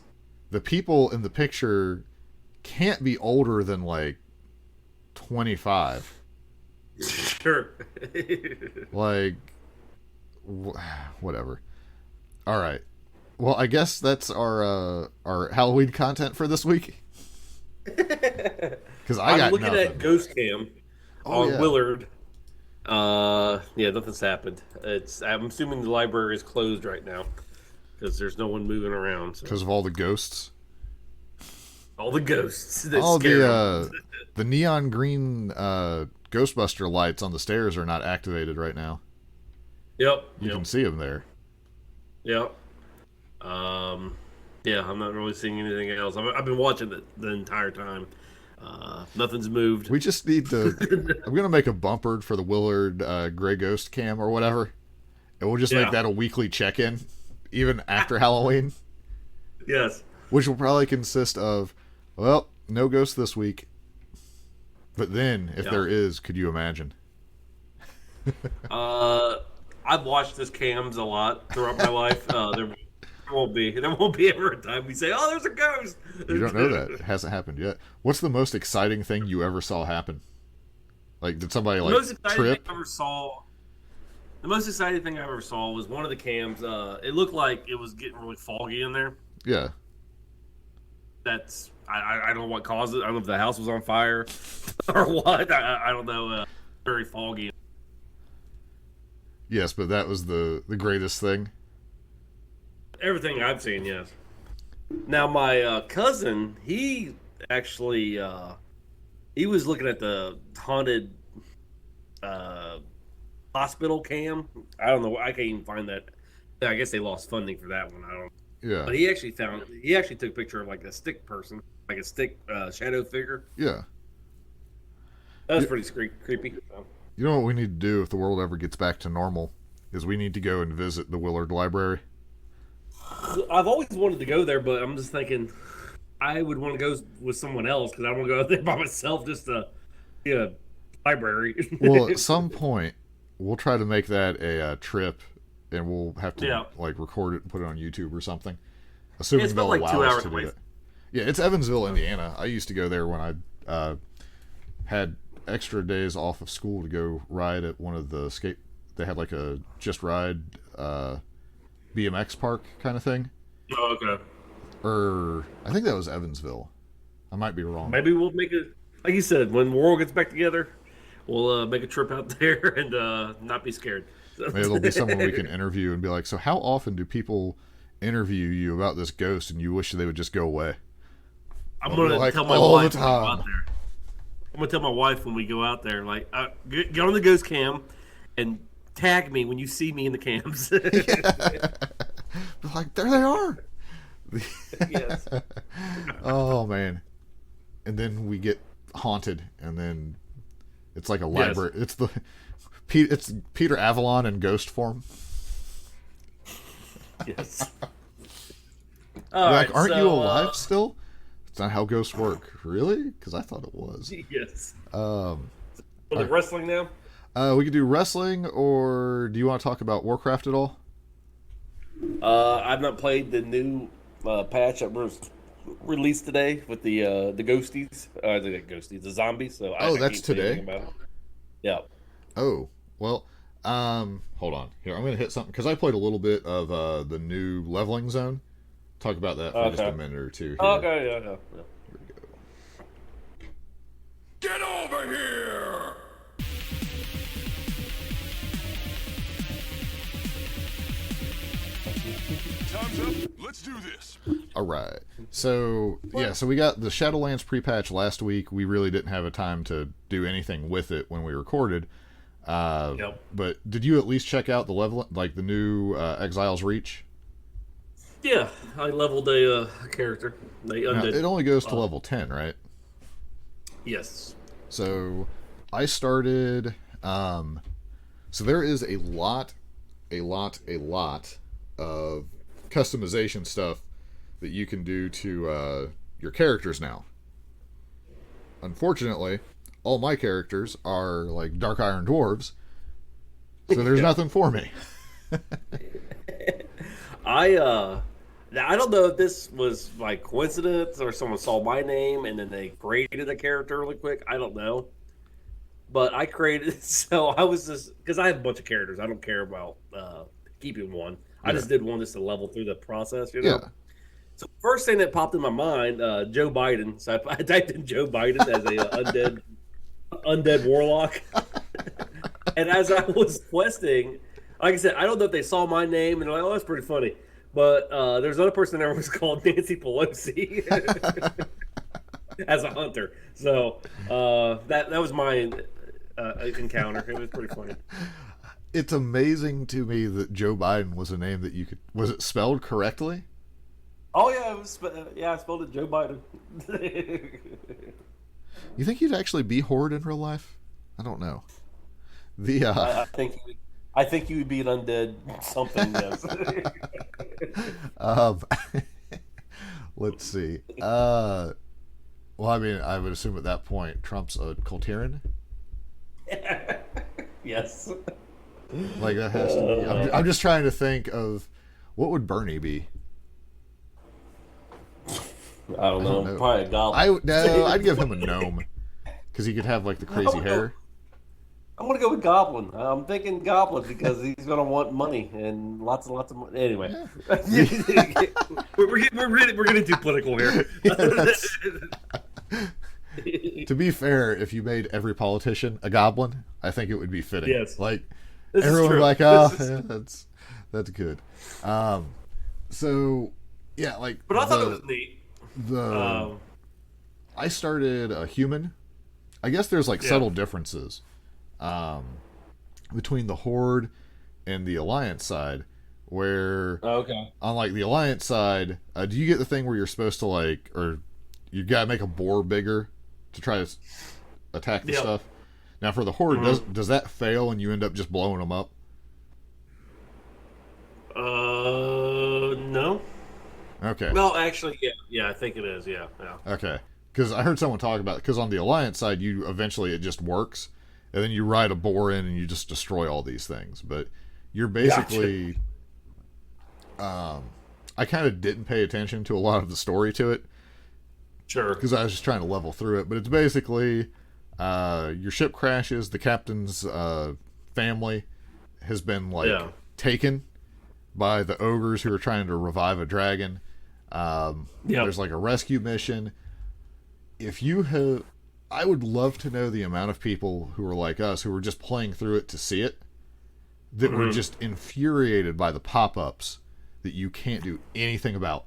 the people in the picture can't be older than like 25. Sure. Like, whatever. All right. Well, I guess that's our Halloween content for this week. Because I'm looking at Ghost Cam on Willard. Yeah, nothing's happened. I'm assuming the library is closed right now because there's no one moving around. Because of all the ghosts. All the ghosts. That All scare the neon green Ghostbuster lights on the stairs are not activated right now. Yep. You can see them there. Yep. Yeah, I'm not really seeing anything else. I've been watching it the entire time. Nothing's moved. We just need to. I'm gonna make a bumper for the Willard Gray Ghost Cam or whatever, and we'll just make that a weekly check-in, even after Halloween. Yes. Which will probably consist of, well, no ghost this week. But then, if there is, could you imagine? I've watched this cams a lot throughout my life. There won't be ever a time we say, "Oh, there's a ghost." You don't know that. It hasn't happened yet. What's the most exciting thing you ever saw happen? Like, did somebody The most exciting trip? thing I ever saw. The most exciting thing I ever saw was one of the cams. It looked like it was getting really foggy in there. Yeah. That's I don't know what caused it. I don't know if the house was on fire or what. I don't know. Very foggy. Yes, but that was the greatest thing. Everything I've seen, yes. Now my cousin, he actually he was looking at the haunted hospital cam. I don't know. I can't even find that. I guess they lost funding for that one. I don't. Yeah. But he actually took a picture of like a stick person, like a stick shadow figure. Yeah. That was pretty creepy. So. You know what we need to do if the world ever gets back to normal is we need to go and visit the Willard Library. I've always wanted to go there, but I'm just thinking I would want to go with someone else because I don't want to go out there by myself just to be a library. Well, at some point, we'll try to make that a trip, and we'll have to like record it and put it on YouTube or something. Assuming they'll like allow 2 us hours to away. do that. Yeah, it's Evansville, Indiana. I used to go there when I had extra days off of school to go ride at one of the skate. They had like a just ride BMX park kind of thing. Oh, okay. Or I think that was Evansville. I might be wrong. Maybe we'll make it, like you said, when the world gets back together, we'll make a trip out there and not be scared. Maybe there'll be someone we can interview and be like, so how often do people interview you about this ghost and you wish they would just go away? I'm going to tell my wife when we go out there. I'm going to tell my wife when we go out there, like, get on the ghost cam and tag me when you see me in the cams. Like, there they are. Yes. Oh, man. And then we get haunted, and then it's like a library. Yes. It's Peter Avalon in ghost form. Yes. Like, aren't you alive still? It's not how ghosts work. Really? Because I thought it was. Yes. Like wrestling now? We could do wrestling, or do you want to talk about Warcraft at all? I've not played the new patch that was released today with the ghosties. The zombies. So that's today? About it. Yeah. Oh, well, hold on. Here, I'm going to hit something, because I played a little bit of the new leveling zone. Talk about that for just a minute or two. Here. Okay, yeah. Here we go. Get over here! Time's up. Let's do this. All right. So, so we got the Shadowlands pre-patch last week. We really didn't have a time to do anything with it when we recorded. But did you at least check out the new Exiles Reach? Yeah, I leveled a character. It only goes to level 10, right? Yes. So I started. So there is a lot of customization stuff that you can do to your characters now. Unfortunately, all my characters are like Dark Iron Dwarves, so there's nothing for me. I don't know if this was like coincidence or someone saw my name and then they created a character really quick. I don't know. But I created, so I was just, because I have a bunch of characters. I don't care about keeping one. I just did one just to level through the process, you know? Yeah. So first thing that popped in my mind, Joe Biden. So I typed in Joe Biden as a undead warlock. And as I was questing, like I said, I don't know if they saw my name and they're like, "Oh, that's pretty funny." But there's another person that was called Nancy Pelosi as a hunter. So that was my encounter. It was pretty funny. It's amazing to me that Joe Biden was a name that you could. Was it spelled correctly? Oh yeah, it was. Yeah, I spelled it Joe Biden. You think you'd actually be Horde in real life? I don't know. I think you would be an undead something. Yes. Um, let's see. Well, I mean, I would assume at that point Trump's a Coltarian. Yes. Like that has to be. I'm just trying to think of what would Bernie be. I don't know. Probably a goblin. I'd give him a gnome because he could have like the crazy hair. I'm gonna go with goblin. I'm thinking goblin because he's gonna want money and lots and lots of money. Anyway, we're getting too political here. To be fair, if you made every politician a goblin, I think it would be fitting. Yes, like this everyone would be like, that's good. So yeah, like. But I thought it was neat. I started a human. I guess there's like subtle differences between the Horde and the Alliance side, where on like the Alliance side, do you get the thing where you're supposed to like, or you gotta make a boar bigger to try to attack the stuff? Now for the Horde, does that fail and you end up just blowing them up? No. Okay. Well, actually, yeah, I think it is. Yeah. Okay. Because I heard someone talk about it. Because on the Alliance side, it just works, and then you ride a boar in and you just destroy all these things. But you're basically, I kind of didn't pay attention to a lot of the story to it. Sure. Because I was just trying to level through it. But it's basically, your ship crashes. The captain's family has been taken by the ogres who are trying to revive a dragon. There's like a rescue mission. I would love to know the amount of people who are like us, who were just playing through it to see it, that were just infuriated by the pop-ups that you can't do anything about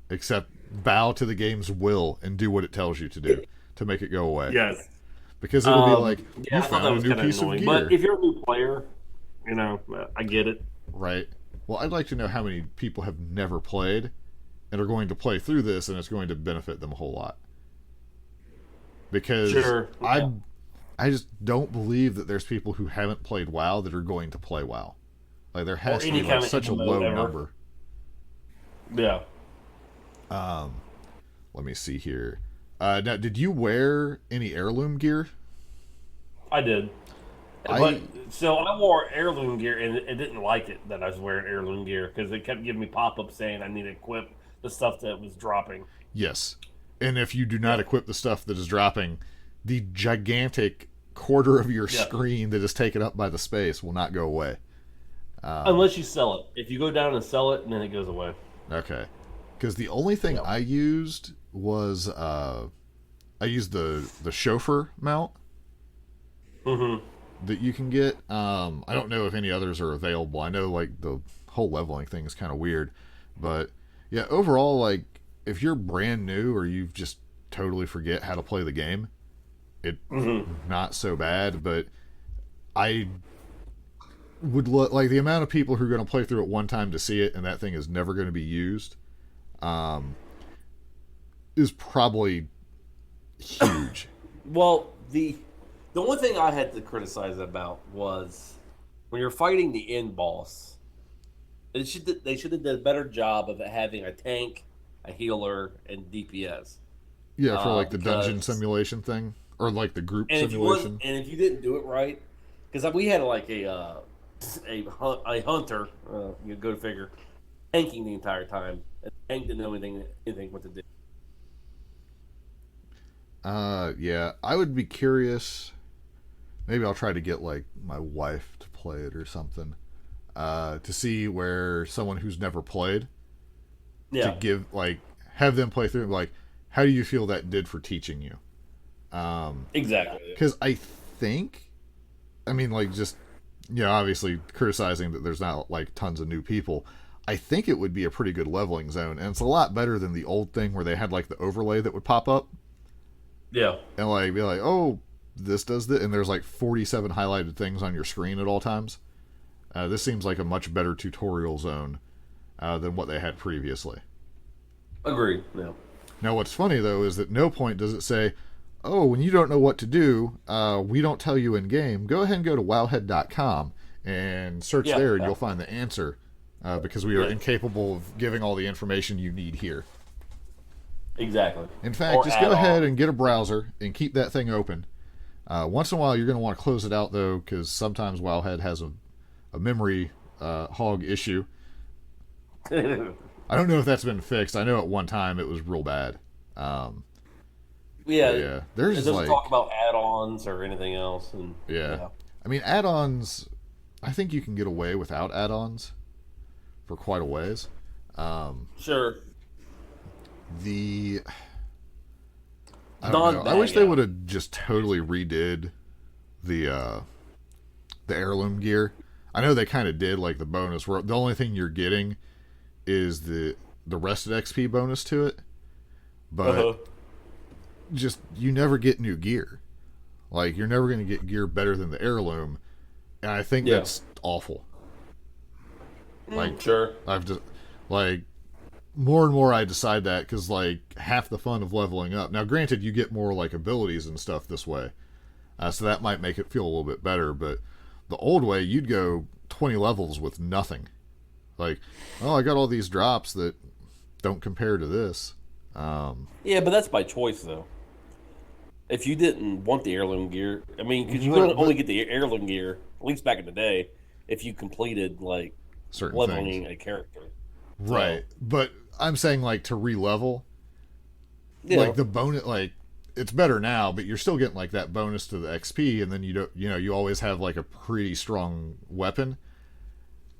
except bow to the game's will and do what it tells you to do to make it go away. Yes. Because it'll be like, you found a new piece of gear. But if you're a new player, I get it. Right. Well, I'd like to know how many people have never played and are going to play through this, and it's going to benefit them a whole lot. Because I just don't believe that there's people who haven't played WoW that are going to play WoW. Like there has to be such a low number. Yeah. Let me see here. Now, did you wear any heirloom gear? I did. So I wore heirloom gear, and it didn't like it that I was wearing heirloom gear because it kept giving me pop-ups saying I need to equip the stuff that was dropping. Yes. And if you do not equip the stuff that is dropping, the gigantic quarter of your screen that is taken up by the space will not go away. Unless you sell it. If you go down and sell it, then it goes away. Okay. Because the only thing I used was I used the chauffeur mount that you can get. I don't know if any others are available. I know like the whole leveling thing is kind of weird, but yeah, overall, like if you're brand new or you just totally forget how to play the game, it's not so bad. But I would like the amount of people who are going to play through it one time to see it, and that thing is never going to be used, is probably huge. Well, the one thing I had to criticize about was when you're fighting the end boss, they should have done a better job of having a tank, a healer, and DPS. Yeah, for like the dungeon simulation thing, or like the group simulation. And if you didn't do it right, because we had like a hunter, you go figure, tanking the entire time, and the tank didn't know anything what to do. Yeah, I would be curious. Maybe I'll try to get like my wife to play it or something, to see where someone who's never played, to give have them play through it. Like, how do you feel that did for teaching you? Exactly. Because I think, I mean, like just obviously criticizing that there's not like tons of new people. I think it would be a pretty good leveling zone, and it's a lot better than the old thing where they had like the overlay that would pop up. Yeah. And like be like, oh, this does this, and there's like 47 highlighted things on your screen at all times. This seems like a much better tutorial zone than what they had previously. Agreed. Yeah. Now, what's funny though is that no point does it say, "Oh, when you don't know what to do, we don't tell you in game. Go ahead and go to wowhead.com and search there, and you'll find the answer." Because we are incapable of giving all the information you need here. Exactly. In fact, just go ahead and get a browser and keep that thing open. Once in a while, you're going to want to close it out, though, because sometimes Wowhead has a memory hog issue. I don't know if that's been fixed. I know at one time it was real bad. Yeah. There's like talk about add-ons or anything else. And, yeah. I mean, add-ons, I think you can get away without add-ons for quite a ways. Sure. I don't know. I wish they would have just totally redid the heirloom gear. I know they kind of did, like the bonus, where the only thing you're getting is the rested XP bonus to it, but just you never get new gear. Like you're never going to get gear better than the heirloom, and I think that's awful. Like sure, I've just like more and more I decide that because like half the fun of leveling up. Now, granted, you get more like abilities and stuff this way, so that might make it feel a little bit better. But the old way, you'd go 20 levels with nothing. Like, oh, I got all these drops that don't compare to this. Yeah, but that's by choice though. If you didn't want the heirloom gear, I mean, because you would only get the heirloom gear, at least back in the day, if you completed like certain leveling things. a character. Right. So, but I'm saying like to re-level, like the bonus, like it's better now, but you're still getting like that bonus to the XP, and then you don't, you always have like a pretty strong weapon.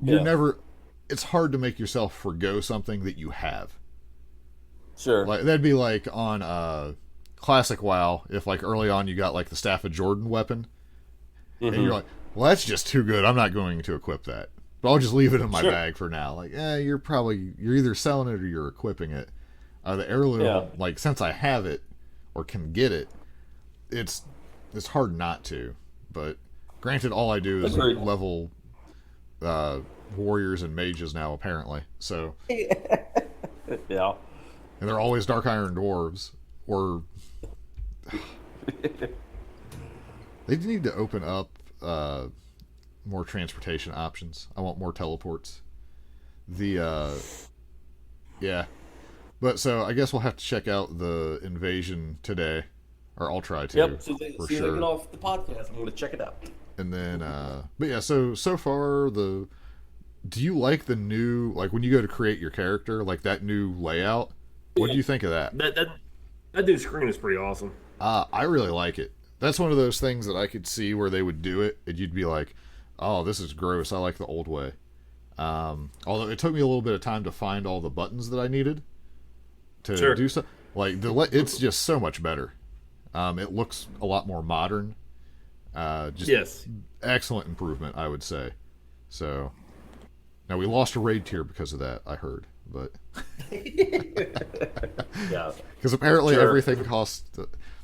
You're never. It's hard to make yourself forgo something that you have. Sure. Like that'd be like on classic WoW, if like early on you got like the Staff of Jordan weapon, and you're like, well, that's just too good. I'm not going to equip that. But I'll just leave it in my bag for now. Like, you're either selling it or you're equipping it. The heirloom, like since I have it or can get it, it's hard not to. But granted, all I do is level warriors and mages now, apparently. So yeah, and they're always dark iron dwarves. Or they need to open up more transportation options. I want more teleports. Yeah. But so I guess we'll have to check out the invasion today, or I'll try to. Yep. So for they sure. get off the podcast, I'm going to check it out. And then, but yeah. So far, do you like the new, like when you go to create your character, like that new layout? What do you think of that? That new screen is pretty awesome. I really like it. That's one of those things that I could see where they would do it, and you'd be like, "Oh, this is gross. I like the old way." Although it took me a little bit of time to find all the buttons that I needed to do so. Like it's just so much better. It looks a lot more modern. Excellent improvement, I would say. So now we lost a raid tier because of that, I heard, but yeah, because apparently everything costs.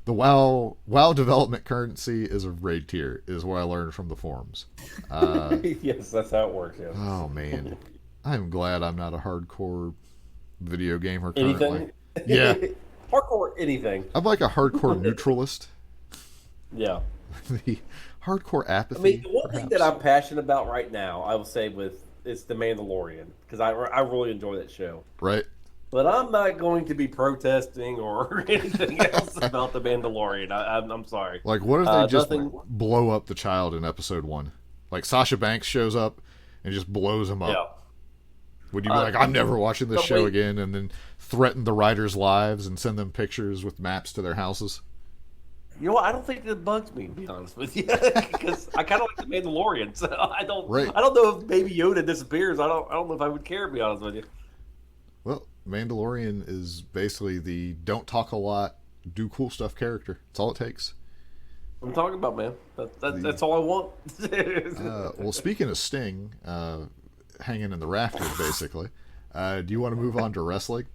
The WoW development currency is a raid tier, is what I learned from the forums. yes, that's how it works. Yeah. Oh man, I'm glad I'm not a hardcore video gamer currently. Anything? Yeah, hardcore anything. I'm like a hardcore neutralist. Yeah. The hardcore apathy. I mean, the one thing that I'm passionate about right now, I will say, it's The Mandalorian, because I really enjoy that show. Right. But I'm not going to be protesting or anything else about The Mandalorian. I'm sorry. Like, what if they just blow up the child in episode 1? Like, Sasha Banks shows up and just blows him up. Yeah. Would you be like, I'm never watching this show again, and then threaten the writers' lives and send them pictures with maps to their houses? You know what? I don't think that bugs me, to be honest with you, because I kind of like The Mandalorian. So I don't know if Baby Yoda disappears. I don't know if I would care, to be honest with you. Well, Mandalorian is basically the don't talk a lot, do cool stuff character. That's all it takes. I'm talking about, man. That's all I want. Well, speaking of Sting, hanging in the rafters, basically, do you want to move on to wrestling?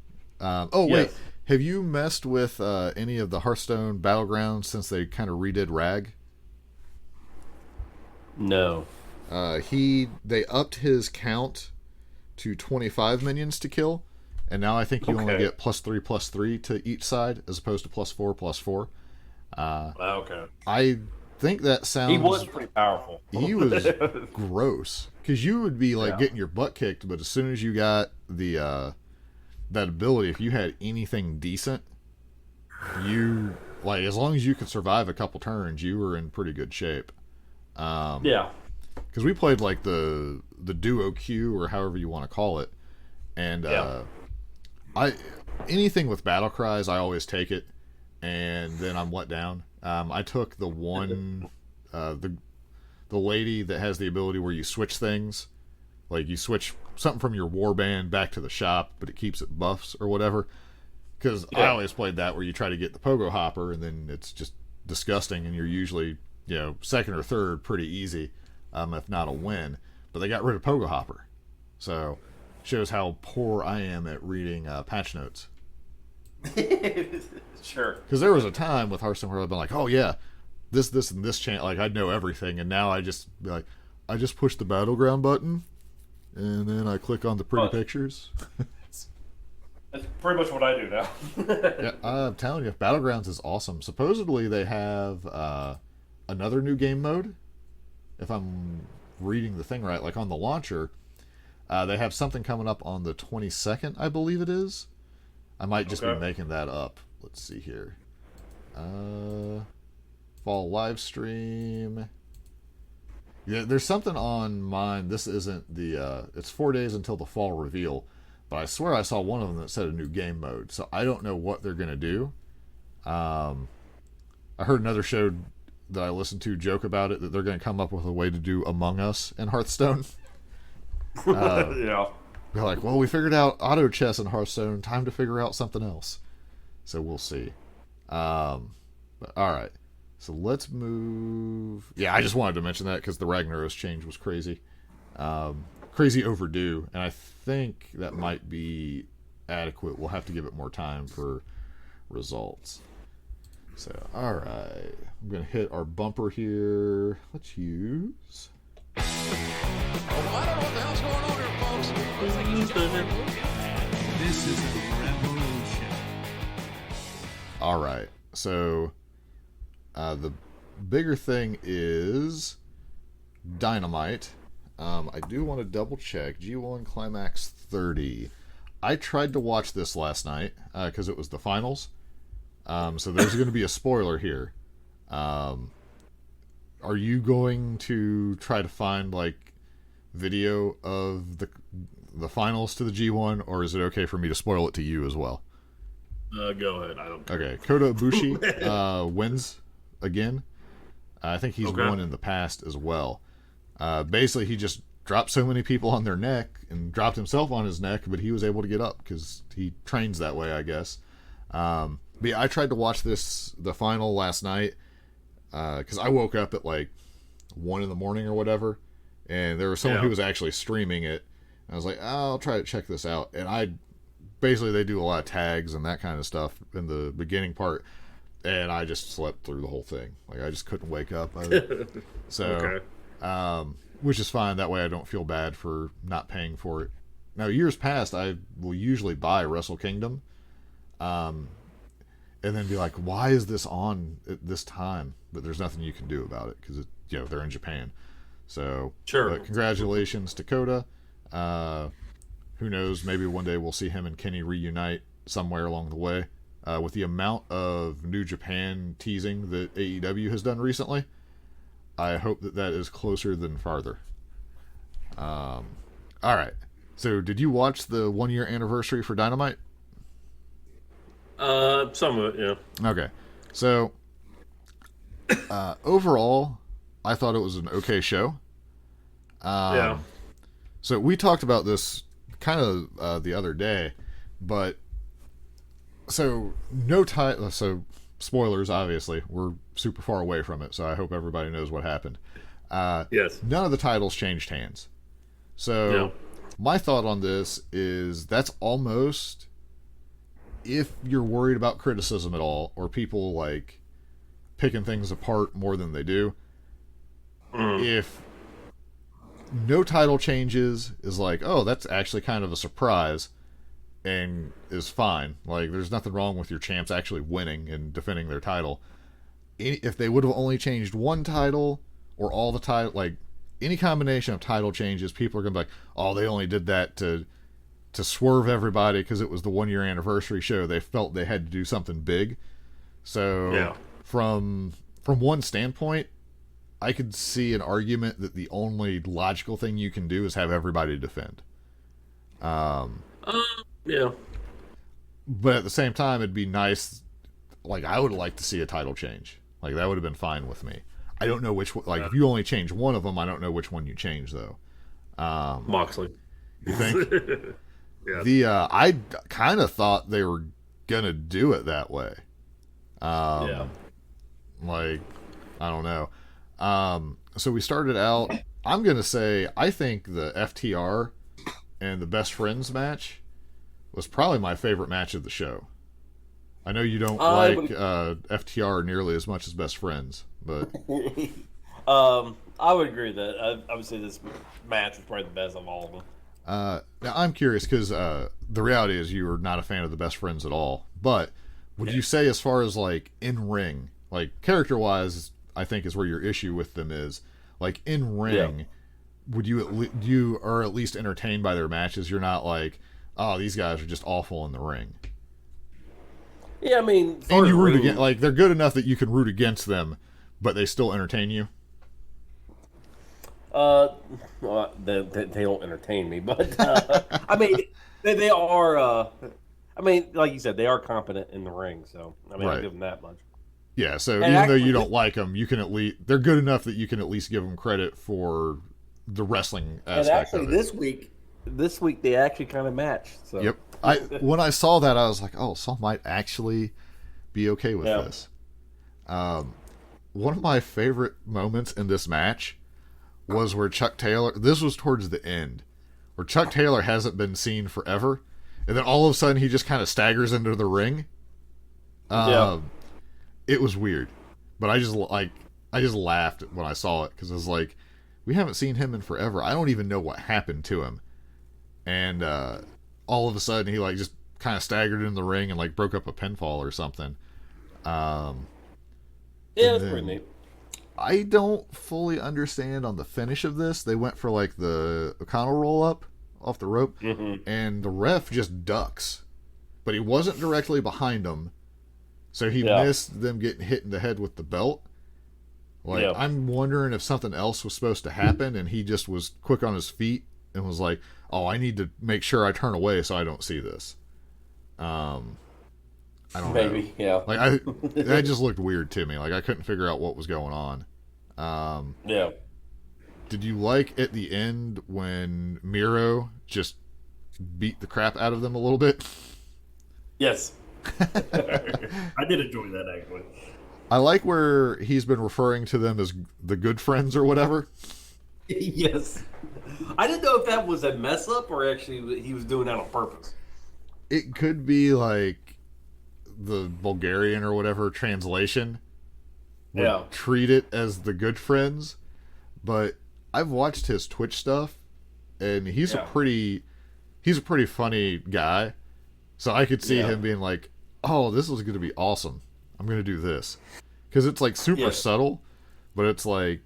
Wait. Yes. Have you messed with any of the Hearthstone Battlegrounds since they kind of redid RAG? No. They upped his count to 25 minions to kill, and now I think you only get +3/+3 to each side as opposed to +4/+4. Okay. I think that sounds. He was pretty powerful. He was gross because you would be like getting your butt kicked, but as soon as you got the that ability, if you had anything decent, you like as long as you could survive a couple turns, you were in pretty good shape. Yeah. Because we played like the duo queue or however you want to call it, and I anything with battle cries, I always take it, and then I'm let down. I took the one the lady that has the ability where you switch things, like you switch something from your warband back to the shop, but it keeps it buffs or whatever. Because I always played that where you try to get the pogo hopper, and then it's just disgusting, and you're usually second or third pretty easy. If not a win, but they got rid of Pogo Hopper, so shows how poor I am at reading patch notes. Sure. Because there was a time with Hearthstone where I've been like, oh yeah, this, and this chant, like I'd know everything, and now I just be like, I just push the battleground button, and then I click on the pretty pictures. That's pretty much what I do now. Yeah, I'm telling you, Battlegrounds is awesome. Supposedly they have another new game mode. If I'm reading the thing right, like on the launcher, they have something coming up on the 22nd, I believe it is. I might just be making that up. Let's see here. Fall live stream. Yeah, there's something on mine. This isn't the. It's 4 days until the fall reveal, but I swear I saw one of them that said a new game mode. So I don't know what they're gonna do. I heard another show that I listened to joke about it, that they're going to come up with a way to do Among Us in Hearthstone. Yeah. They're like, well, we figured out auto chess in Hearthstone. Time to figure out something else. So we'll see. But all right. So let's move. Yeah, I just wanted to mention that because the Ragnaros change was crazy. Crazy overdue. And I think that might be adequate. We'll have to give it more time for results. So, alright. I'm going to hit our bumper here. Let's use. I don't know what the hell's going on here, folks. This is a revolution. Alright. So, the bigger thing is Dynamite. I do want to double check. G1 Climax 30. I tried to watch this last night because it was the finals. So there's going to be a spoiler here. Are you going to try to find like video of the finals to the G1, or is it okay for me to spoil it to you as well? Go ahead. I don't care. Okay, Kota Ibushi wins again. I think he's won in the past as well. Basically, he just dropped so many people on their neck and dropped himself on his neck, but he was able to get up because he trains that way, I guess. But yeah, I tried to watch the final last night because I woke up at like 1 a.m. or whatever, and there was someone who was actually streaming it. And I was like, I'll try to check this out. And basically they do a lot of tags and that kind of stuff in the beginning part, and I just slept through the whole thing. Like I just couldn't wake up. So, which is fine. That way I don't feel bad for not paying for it. Now, years past, I will usually buy Wrestle Kingdom. And then be like, why is this on at this time? But there's nothing you can do about it because they're in Japan. So, but congratulations to Kota. Who knows? Maybe one day we'll see him and Kenny reunite somewhere along the way. With the amount of New Japan teasing that AEW has done recently, I hope that is closer than farther. All right. So, did you watch the 1 year anniversary for Dynamite? Some of it, yeah. Okay. So, overall, I thought it was an okay show. Yeah. So, we talked about this kind of the other day, but so spoilers, obviously. We're super far away from it, so I hope everybody knows what happened. Yes. None of the titles changed hands. So my thought on this is that's almost, if you're worried about criticism at all, or people like picking things apart more than they do, if no title changes is like, oh, that's actually kind of a surprise and is fine. Like, there's nothing wrong with your champs actually winning and defending their title. If they would have only changed one title or all the title, like any combination of title changes, people are going to be like, oh, they only did that to swerve everybody because it was the 1 year anniversary show. They felt they had to do something big. So from one standpoint, I could see an argument that the only logical thing you can do is have everybody defend. Yeah. But at the same time, it'd be nice. Like, I would like to see a title change. Like, that would have been fine with me. I don't know which one. Like, if you only change one of them, I don't know which one you change, though. Moxley. You think? Yeah. I kind of thought they were gonna do it that way. Like, I don't know. So we started out. I'm gonna say I think the FTR and the Best Friends match was probably my favorite match of the show. I know you don't like FTR nearly as much as Best Friends, but I would agree with that. I would say this match was probably the best of all of them. now I'm curious because the reality is you are not a fan of the Best Friends at all. But would you say, as far as like in ring, like character wise, I think is where your issue with them is. Like in ring, would you are at least entertained by their matches? You're not like, oh, these guys are just awful in the ring. Yeah, I mean, and you root against, like, they're good enough that you can root against them, but they still entertain you. Well, they don't entertain me, but I mean, they are. I mean, like you said, they are competent in the ring, so I mean, I'll give them that much. Yeah, so even though you don't like them, you can at least, they're good enough that you can at least give them credit for the wrestling aspect of it. This week they actually kind of matched. So. Yep. When I saw that, I was like, oh, Saul might actually be okay with this. One of my favorite moments in this match was where Chuck Taylor, this was towards the end, where Chuck Taylor hasn't been seen forever, and then all of a sudden he just kind of staggers into the ring. It was weird, but I just laughed when I saw it because I was like, we haven't seen him in forever. I don't even know what happened to him. And all of a sudden, he like just kind of staggered in the ring and like broke up a pinfall or something. Yeah, that's pretty neat. I don't fully understand on the finish of this. They went for like the O'Connell roll up off the rope, and the ref just ducks, but he wasn't directly behind him, so he missed them getting hit in the head with the belt. Like, I'm wondering if something else was supposed to happen, and he just was quick on his feet and was like, oh, I need to make sure I turn away so I don't see this. I don't know. Like, that just looked weird to me. Like, I couldn't figure out what was going on. Did you like at the end when Miro just beat the crap out of them a little bit? Yes. I did enjoy that, actually. I like where he's been referring to them as the good friends or whatever. Yes. I didn't know if that was a mess up or actually he was doing that on purpose. It could be like the Bulgarian or whatever translation would treat it as the good friends, but I've watched his Twitch stuff and he's a pretty funny guy. So I could see him being like, oh, this is going to be awesome. I'm going to do this. Because it's like super subtle, but it's like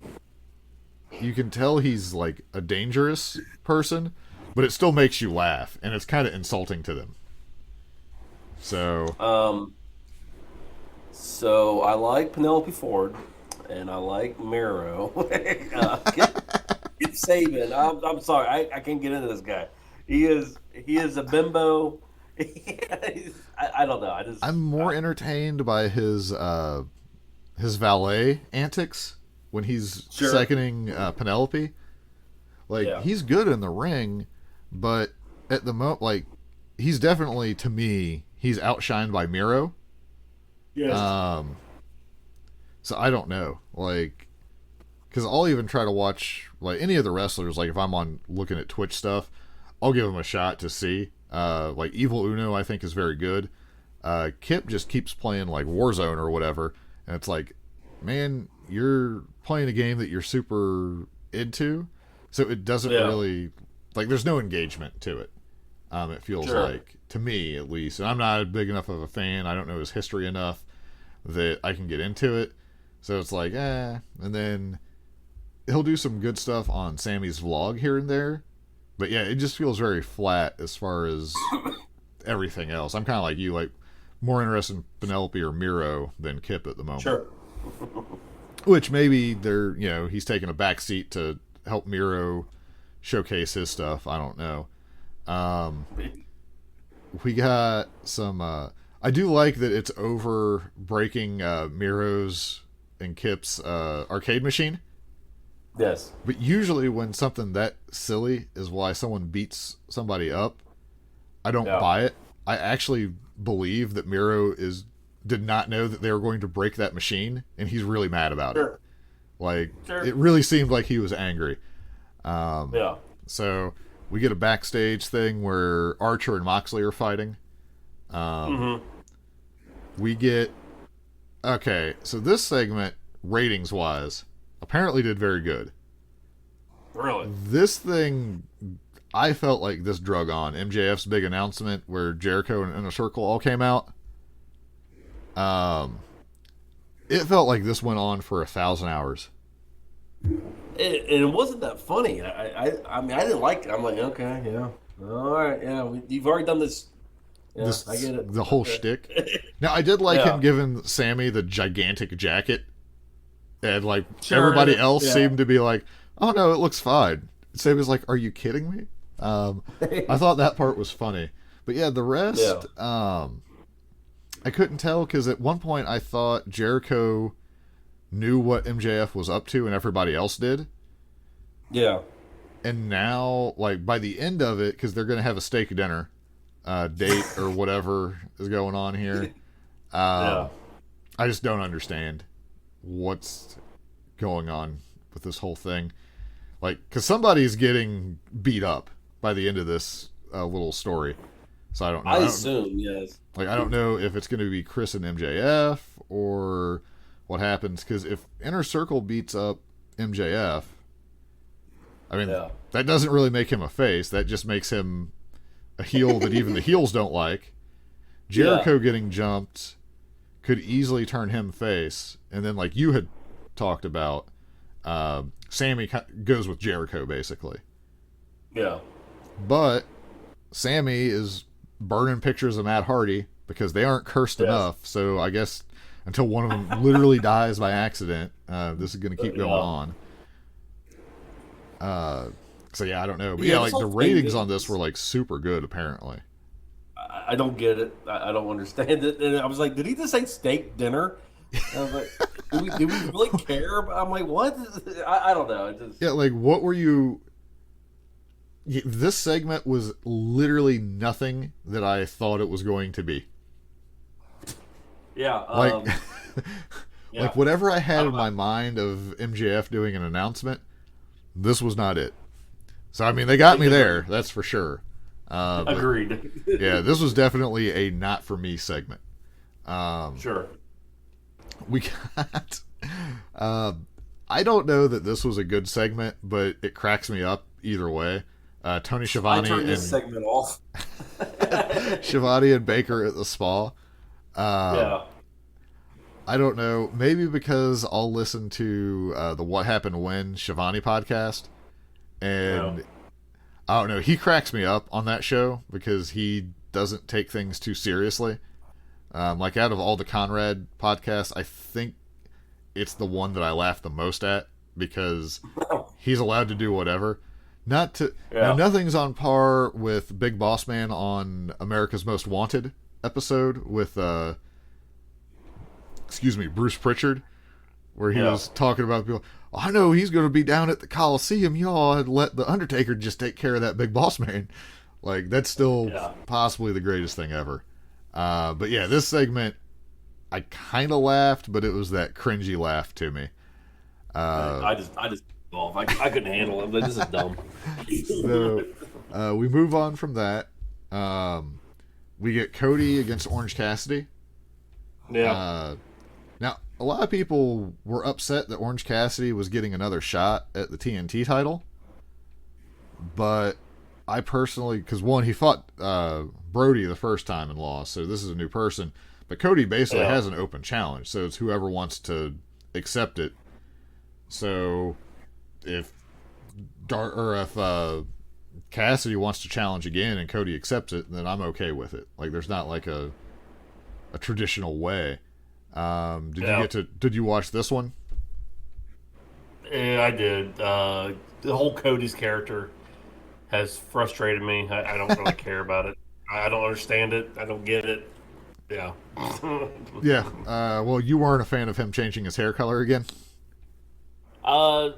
you can tell he's like a dangerous person, but it still makes you laugh, and it's kind of insulting to them. So, so I like Penelope Ford, and I like Miro. Keep Saban. I'm sorry, I can't get into this guy. He is a bimbo. I don't know. I'm more entertained by his valet antics when he's seconding Penelope. Like, he's good in the ring, but at the moment, like, he's definitely, to me, he's outshined by Miro. Yes. So I don't know, like, because I'll even try to watch like any of the wrestlers. Like if I'm on looking at Twitch stuff, I'll give them a shot to see. Like Evil Uno, I think is very good. Kip just keeps playing like Warzone or whatever, and it's like, man, you're playing a game that you're super into, so it doesn't really, like, there's no engagement to it. It feels like, to me at least, and I'm not big enough of a fan. I don't know his history enough that I can get into it. So it's like, and then he'll do some good stuff on Sammy's vlog here and there. But yeah, it just feels very flat as far as everything else. I'm kind of like you, like, more interested in Penelope or Miro than Kip at the moment. Sure. Which maybe he's taking a back seat to help Miro showcase his stuff. I don't know. We got some, I do like that it's over breaking Miro's and Kip's arcade machine. Yes. But usually when something that silly is why someone beats somebody up, I don't buy it. I actually believe that Miro did not know that they were going to break that machine, and he's really mad about it. Like, it really seemed like he was angry. So we get a backstage thing where Archer and Moxley are fighting. We get... Okay, so this segment, ratings-wise, apparently did very good. Really? This thing, I felt like this drug on. MJF's big announcement where Jericho and Inner Circle all came out. It felt like this went on for 1,000 hours. It wasn't that funny. I mean, I didn't like it. I'm like, okay, yeah. All right, yeah. You've already done this. Yeah, I get it. The whole shtick. Now, I did like him giving Sammy the gigantic jacket. And, like, everybody else seemed to be like, oh, no, it looks fine. Sammy was like, are you kidding me? I thought that part was funny. But, yeah, the rest, I couldn't tell because at one point I thought Jericho knew what MJF was up to and everybody else did. Yeah. And now, like, by the end of it, because they're going to have a steak dinner date or whatever is going on here, I just don't understand what's going on with this whole thing. Like, because somebody's getting beat up by the end of this little story. So I don't know. I assume, yes. Like, I don't know if it's going to be Chris and MJF or what happens. Because if Inner Circle beats up MJF, I mean, that doesn't really make him a face. That just makes him a heel that even the heels don't like. Jericho getting jumped could easily turn him face. And then, like you had talked about, Sammy goes with Jericho, basically. Yeah. But Sammy is burning pictures of Matt Hardy because they aren't cursed enough. So I guess until one of them literally dies by accident, this is going to keep going on. So yeah, I don't know. But yeah, like the ratings on this were like super good apparently. I don't get it. I don't understand it. And I was like, did he just say steak dinner? And I was like, do we really care? I'm like, what? I don't know. Yeah, like what were you... This segment was literally nothing that I thought it was going to be. Yeah. Like, like whatever I had in my mind of MJF doing an announcement, this was not it. So, I mean, they got me there, that's for sure. Agreed. Yeah, this was definitely a not for me segment. Sure. We got... I don't know that this was a good segment, but it cracks me up either way. Tony Schiavone I turned this segment off. Schiavone and Baker at the spa. I don't know. Maybe because I'll listen to the What Happened When Schiavone podcast, and I don't know. He cracks me up on that show because he doesn't take things too seriously. Like out of all the Conrad podcasts, I think it's the one that I laugh the most at because he's allowed to do whatever. Not to now, nothing's on par with Big Boss Man on America's Most Wanted episode with Bruce Pritchard, where he was talking about people. Oh, I know he's going to be down at the Coliseum. Y'all had let the Undertaker just take care of that Big Boss Man. Like that's still possibly the greatest thing ever. But yeah, this segment I kind of laughed, but it was that cringy laugh to me. I just off. I couldn't handle it. But this is dumb. So we move on from that. We get Cody against Orange Cassidy. Yeah. Now, a lot of people were upset that Orange Cassidy was getting another shot at the TNT title. But I personally, because one, he fought Brody the first time and lost, so this is a new person. But Cody basically has an open challenge, so it's whoever wants to accept it. So if Cassidy wants to challenge again and Cody accepts it, then I'm okay with it. Like, there's not like a traditional way. Did you watch this one? Yeah, I did. The whole Cody's character has frustrated me. I don't really care about it. I don't understand it. I don't get it. Yeah. Yeah. Well, you weren't a fan of him changing his hair color again? I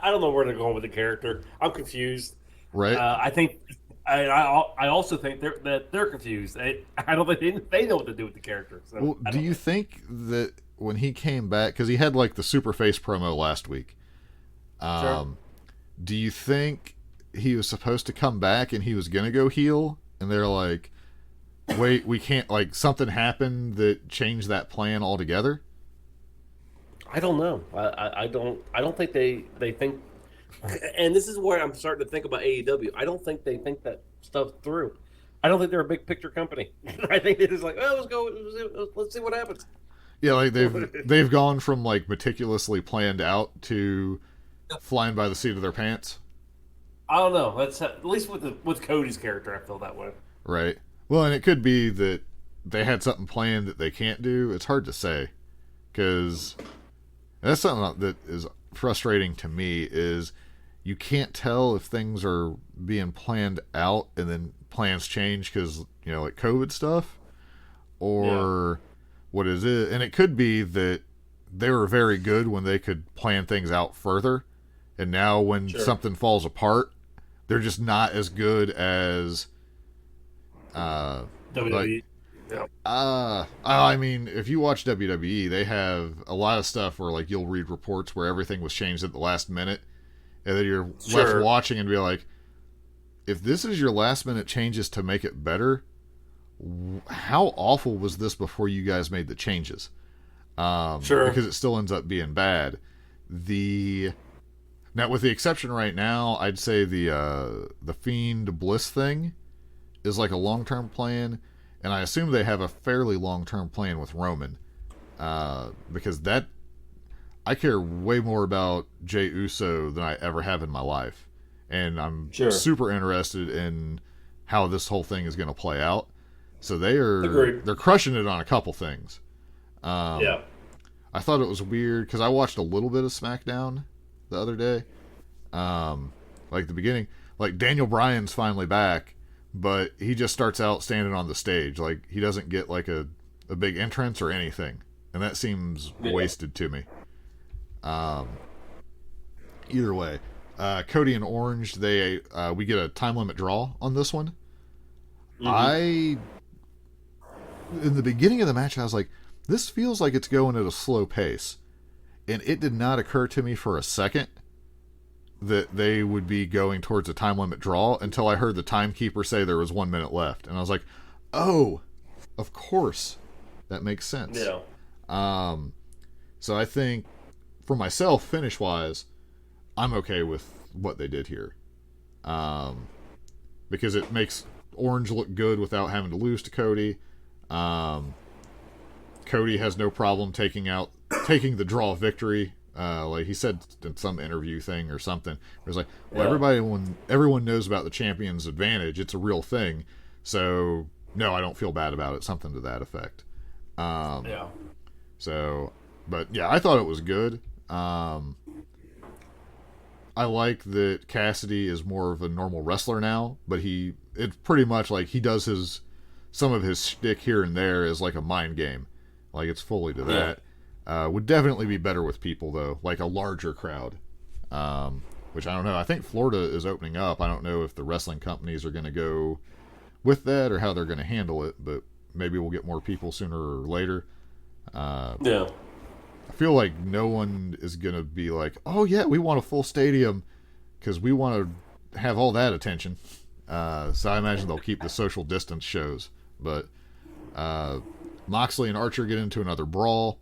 don't know where they're going with the character. I'm confused. Right. I think I also think they're confused. I don't think they know what to do with the character. So well, do you think that when he came back, because he had like the Superface promo last week, Sure. do you think he was supposed to come back and he was gonna go heel, and they're like, wait, we can't, like, something happened that changed that plan altogether? I don't know. I don't think they think, and this is where I'm starting to think about AEW. I don't think they think that stuff through. I don't think they're a big picture company. I think they're just like, well, let's see what happens. Yeah, like they've gone from like meticulously planned out to flying by the seat of their pants. I don't know. That's at least with Cody's character, I feel that way. Right. Well, and it could be that they had something planned that they can't do. It's hard to say, because that's something that is frustrating to me. Is you can't tell if things are being planned out and then plans change because, you know, like COVID stuff, or what is it? And it could be that they were very good when they could plan things out further, and now when something falls apart, they're just not as good as WWE. I mean, if you watch WWE, they have a lot of stuff where, like, you'll read reports where everything was changed at the last minute, and then you're left watching and be like, if this is your last minute changes to make it better, how awful was this before you guys made the changes? Because it still ends up being bad. Now, with the exception right now, I'd say the Fiend Bliss thing is like a long-term plan, and I assume they have a fairly long-term plan with Roman, because I care way more about Jey Uso than I ever have in my life, and I'm super interested in how this whole thing is going to play out. So they're crushing it on a couple things. I thought it was weird because I watched a little bit of SmackDown the other day. Like the beginning, like Daniel Bryan's finally back, but he just starts out standing on the stage. Like, he doesn't get like a big entrance or anything, and that seems wasted to me. Either way, Cody and Orange, we get a time limit draw on this one. In the beginning of the match, I was like, this feels like it's going at a slow pace, and it did not occur to me for a second that they would be going towards a time limit draw until I heard the timekeeper say there was 1 minute left, and I was like, oh, of course, that makes sense. So I think, for myself, finish wise, I'm okay with what they did here, because it makes Orange look good without having to lose to Cody. Cody has no problem taking the draw victory. Like he said in some interview thing or something, it was like, well, everyone knows about the champion's advantage. It's a real thing. So no, I don't feel bad about it. Something to that effect. So, but yeah, I thought it was good. I like that Cassidy is more of a normal wrestler now, but it's pretty much like he does some of his shtick here and there is like a mind game. Like, it's fully to that. Would definitely be better with people, though, like a larger crowd, which I don't know. I think Florida is opening up. I don't know if the wrestling companies are going to go with that or how they're going to handle it, but maybe we'll get more people sooner or later. Yeah. I feel like no one is going to be like, oh, yeah, we want a full stadium because we want to have all that attention. So I imagine they'll keep the social distance shows. But Moxley and Archer get into another brawl.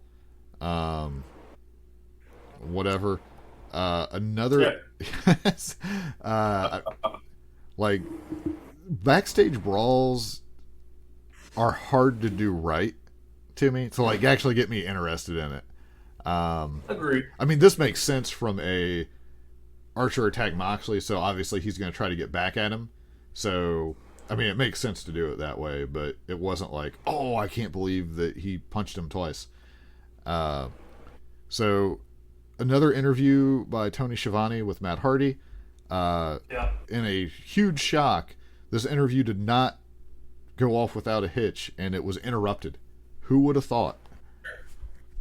Whatever. Another... like, backstage brawls are hard to do right to me to, like, actually get me interested in it. Agreed. I mean, this makes sense from a Archer attack Moxley, so obviously he's going to try to get back at him. So, I mean, it makes sense to do it that way, but it wasn't like, oh, I can't believe that he punched him twice. So, another interview by Tony Schiavone with Matt Hardy. In a huge shock, this interview did not go off without a hitch, and it was interrupted. Who would have thought?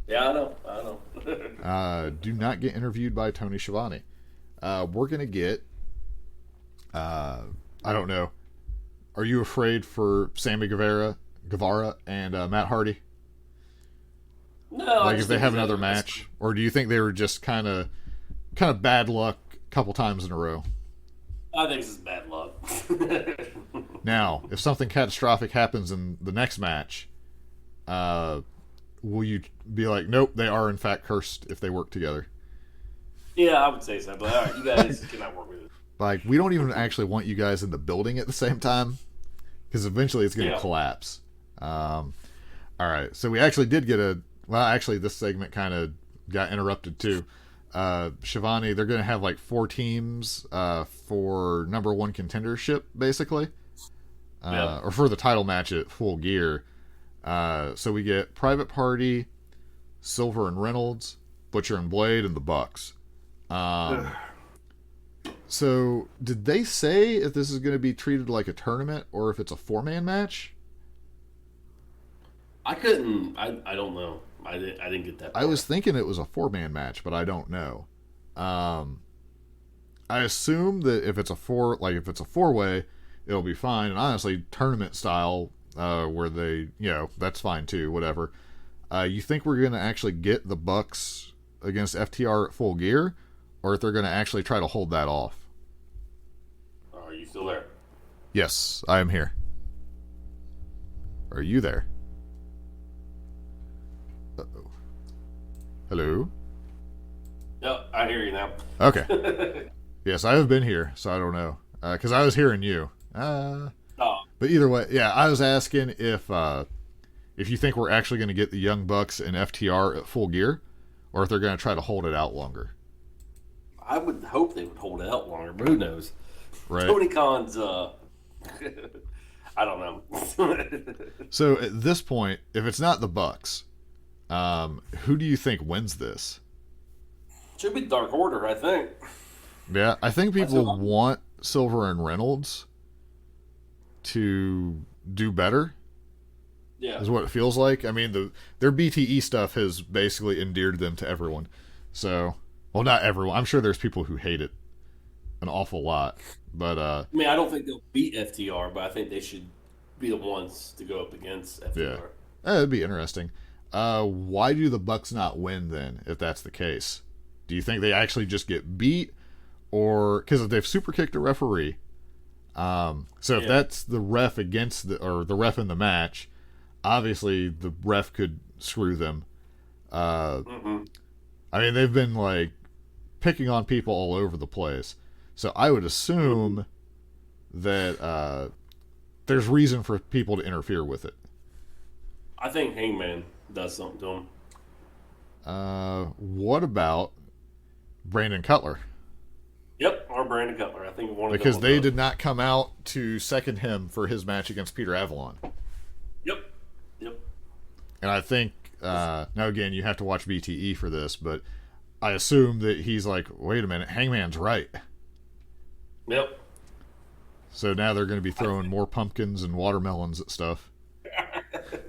Yeah, I know. Do not get interviewed by Tony Schiavone. We're going to get... I don't know. Are you afraid for Sammy Guevara and Matt Hardy? No. Like if they have another match? Or do you think they were just kind of bad luck a couple times in a row? I think this is bad luck. Now, if something catastrophic happens in the next match, will you be like, nope, they are in fact cursed if they work together? Yeah, I would say so. But all right, you guys cannot work with it. Like, we don't even actually want you guys in the building at the same time, because eventually it's going to collapse. All right, so we actually did get actually this segment kind of got interrupted too. Shivani, they're going to have like 4 teams for number 1 contendership, basically. Or for the title match at Full Gear. So we get Private Party, Silver and Reynolds, Butcher and Blade, and the Bucks. So, did they say if this is going to be treated like a tournament or if it's a 4-man match? I don't know. I didn't get that part. I was thinking it was a 4-man match, but I don't know. I assume that if it's a 4-way, it'll be fine. And honestly, tournament style, where they, that's fine too, whatever. You think we're going to actually get the Bucks against FTR at Full Gear? Or if they're going to actually try to hold that off? Are you still there? Yes, I am here. Are you there? Uh-oh. Hello? No, I hear you now. Okay. Yes, I have been here, so I don't know. Because I was hearing you. Oh. But either way, yeah, I was asking if you think we're actually going to get the Young Bucks and FTR at Full Gear, or if they're going to try to hold it out longer. I would hope they would hold it out longer, but who knows? Right. Tony Khan's, I don't know. So at this point, if it's not the Bucks, who do you think wins this? Should be Dark Order, I think. Yeah, I think people want Silver and Reynolds to do better. Yeah. Is what it feels like. I mean, their BTE stuff has basically endeared them to everyone. So... Well, not everyone. I'm sure there's people who hate it an awful lot. But I mean, I don't think they'll beat FTR, but I think they should be the ones to go up against FTR. Yeah. That'd be interesting. Why do the Bucks not win then, if that's the case? Do you think they actually just get beat? Or because they've super kicked a referee. So if that's the ref against the ref in the match, obviously the ref could screw them. I mean, they've been like picking on people all over the place. So I would assume that there's reason for people to interfere with it. I think Hangman does something to him. What about Brandon Cutler? Yep, or Brandon Cutler. I think one of them. Because they did not come out to second him for his match against Peter Avalon. Yep. And I think, now again, you have to watch BTE for this, but I assume that he's like, wait a minute, Hangman's right. Yep. So now they're going to be throwing more pumpkins and watermelons at stuff.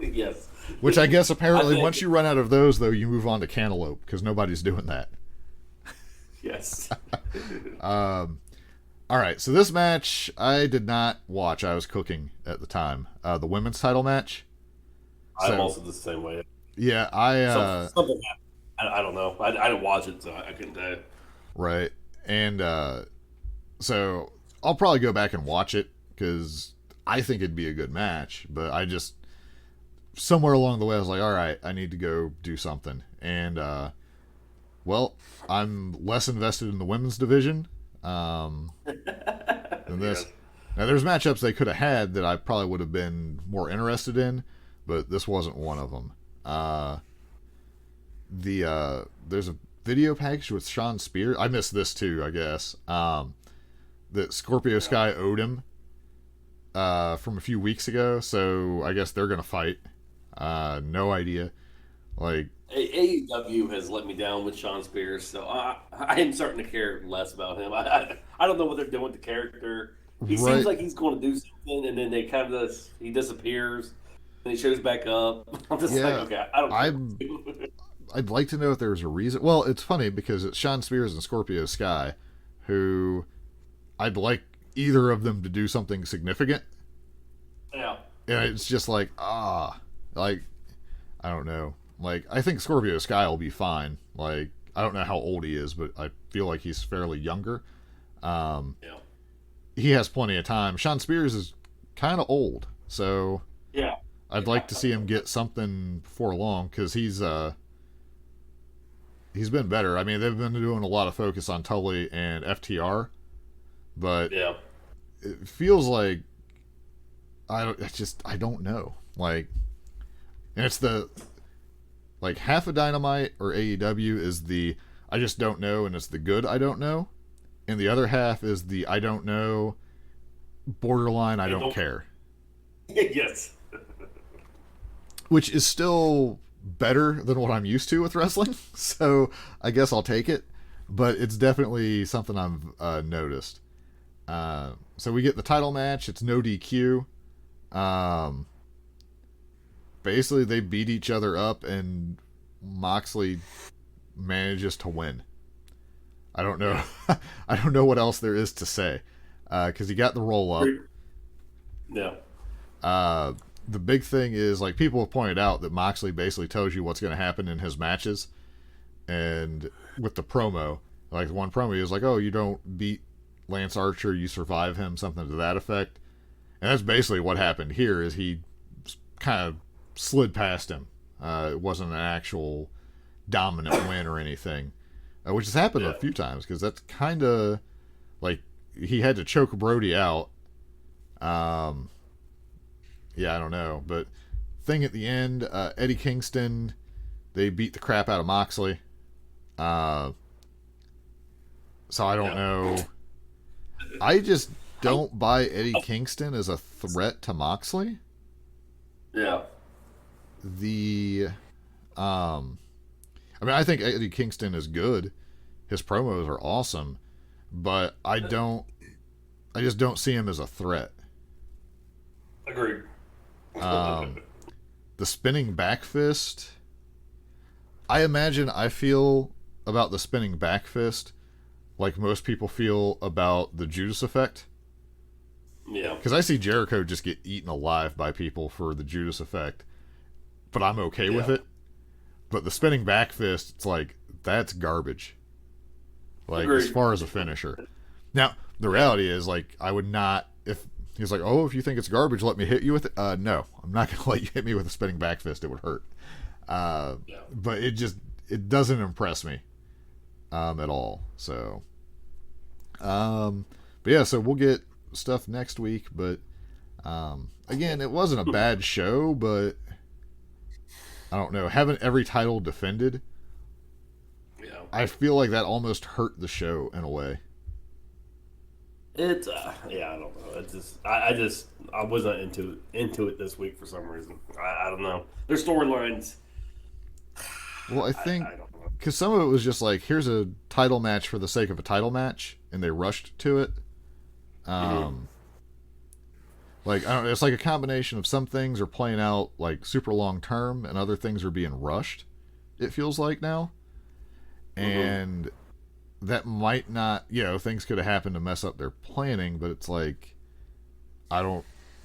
Yes. Which I guess apparently once you run out of those, though, you move on to cantaloupe because nobody's doing that. Yes. All right, so this match I did not watch. I was cooking at the time. The women's title match. I'm also the same way. Yeah, Something happened. I don't know. I didn't watch it, so I couldn't tell you. Right. And so I'll probably go back and watch it because I think it'd be a good match. But I just, somewhere along the way, I was like, all right, I need to go do something. And, well, I'm less invested in the women's division than this. Yes. Now, there's matchups they could have had that I probably would have been more interested in, but this wasn't one of them. There's a video package with Sean Spears. I missed this too, I guess. That Scorpio Sky owed him from a few weeks ago, so I guess they're gonna fight. No idea. Like AEW has let me down with Sean Spears, so I am starting to care less about him. I don't know what they're doing with the character. He seems like he's going to do something, and then he disappears, and he shows back up. I'm just like, okay, I don't know. I'd like to know if there's a reason. Well, it's funny because it's Sean Spears and Scorpio Sky, who I'd like either of them to do something significant. Yeah. And it's just like, like, I don't know. Like, I think Scorpio Sky will be fine. Like, I don't know how old he is, but I feel like he's fairly younger. Yeah. He has plenty of time. Sean Spears is kind of old, so Yeah. I'd like to see him get something before long because he's been better. I mean, they've been doing a lot of focus on Tully and FTR, but Yeah. it feels like I don't know. Like, and it's like half of Dynamite or AEW is the I just don't know, and it's the good I don't know, and the other half is the I don't know, borderline I don't care. Yes. Which is still better than what I'm used to with wrestling, so I guess I'll take it. But it's definitely something I've noticed. So we get the title match. It's no DQ. Basically, they beat each other up, and Moxley manages to win. I don't know. I don't know what else there is to say because he got the roll up. Yeah. The big thing is, like, people have pointed out that Moxley basically tells you what's going to happen in his matches. And with the promo, like, one promo, he was like, oh, you don't beat Lance Archer, you survive him, something to that effect. And that's basically what happened here, is he kind of slid past him. It wasn't an actual dominant win or anything, which has happened a few times, because that's kind of, like, he had to choke Brody out. Yeah, I don't know. But thing at the end, Eddie Kingston, they beat the crap out of Moxley. So I don't know. I just don't buy Eddie Kingston as a threat to Moxley. Yeah. I mean, I think Eddie Kingston is good. His promos are awesome, but I just don't see him as a threat. Agreed. The spinning back fist, I imagine I feel about the spinning back fist like most people feel about the Judas effect. Yeah. Because I see Jericho just get eaten alive by people for the Judas effect, but I'm okay with it. But the spinning back fist, it's like, that's garbage. Like, Agreed. as far as a finisher. Now, the reality is, like, I would not, if he's like, oh, if you think it's garbage, let me hit you with it. No, I'm not going to let you hit me with a spinning back fist. It would hurt. But it doesn't impress me at all. So, but yeah, so we'll get stuff next week. But again, it wasn't a bad show, but I don't know. Having every title defended, I feel like that almost hurt the show in a way. It's I don't know. It's just I wasn't into it this week for some reason. I don't know. Their storylines. Well, I think I don't know. because some of it was just like, here's a title match for the sake of a title match, and they rushed to it. Like, I don't know, it's like a combination of some things are playing out like super long term, and other things are being rushed. It feels like now, and that might not, things could have happened to mess up their planning, but it's like, I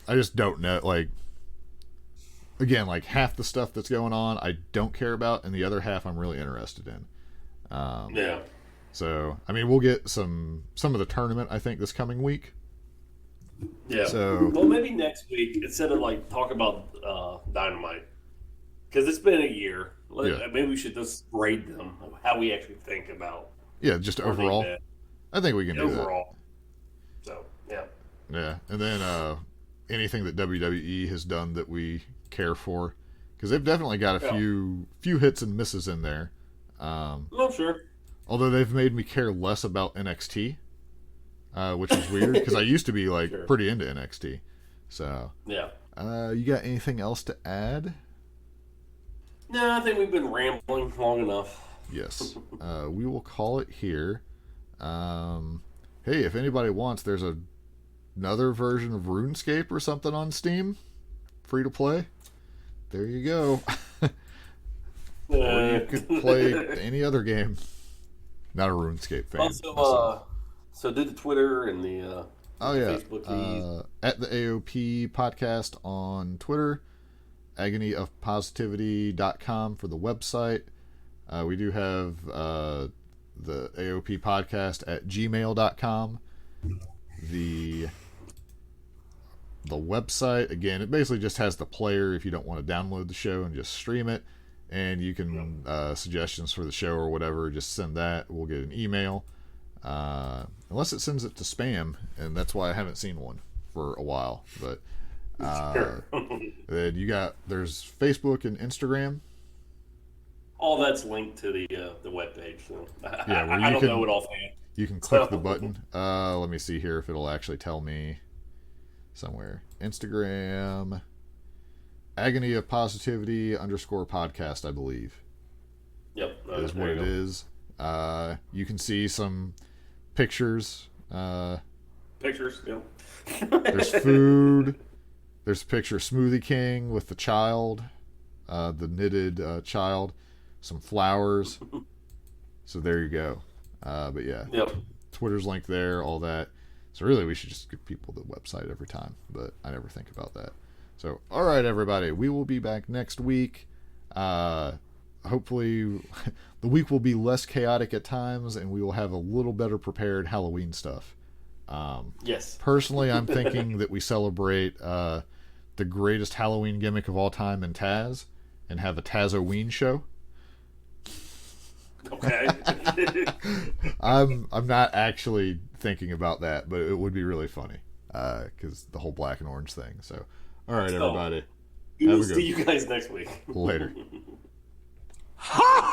just don't know. Like, again, like half the stuff that's going on I don't care about, and the other half I'm really interested in. Yeah. So, I mean, we'll get some of the tournament, I think, this coming week. Yeah. So, well, maybe next week, instead of like talk about Dynamite, because it's been a year. Maybe we should just grade them, how we actually think about. Yeah, just overall. I think we can do that. Overall. So, yeah. Yeah, and then anything that WWE has done that we care for, because they've definitely got a few hits and misses in there. Oh, sure. Although they've made me care less about NXT, which is weird because I used to be like pretty into NXT. So yeah. You got anything else to add? No, I think we've been rambling long enough. Yes. We will call it here. Hey, if anybody wants, there's another version of RuneScape or something on Steam, free to play. There you go. Or you could play any other game. Not a RuneScape fan. Also, so did the Twitter and the Facebook feed. At the AOP podcast on Twitter, agonyofpositivity.com for the website. We do have the AOP podcast at gmail.com. The website, again, it basically just has the player if you don't want to download the show and just stream it. And you can suggestions for the show or whatever, just send that. We'll get an email. Unless it sends it to spam, and that's why I haven't seen one for a while. But then there's Facebook and Instagram. All that's linked to the webpage. So Yeah, I don't know it offhand. You can click the button. Let me see here if it'll actually tell me somewhere. Instagram, Agony of Positivity _podcast, I believe. Yep, is what it is. You can see some pictures. Pictures, yeah. There's food. There's a picture of Smoothie King with the child, the knitted child. Some flowers. So there you go. But yeah, Twitter's linked there, all that. So really, we should just give people the website every time, but I never think about that. So, all right, everybody, we will be back next week. Hopefully, the week will be less chaotic at times, and we will have a little better prepared Halloween stuff. Yes. Personally, I'm thinking that we celebrate the greatest Halloween gimmick of all time in Taz, and have a Taz-oween show. Okay. I'm not actually thinking about that, but it would be really funny because the whole black and orange thing. So, all right, everybody. We'll see you guys next week. Later. Ha!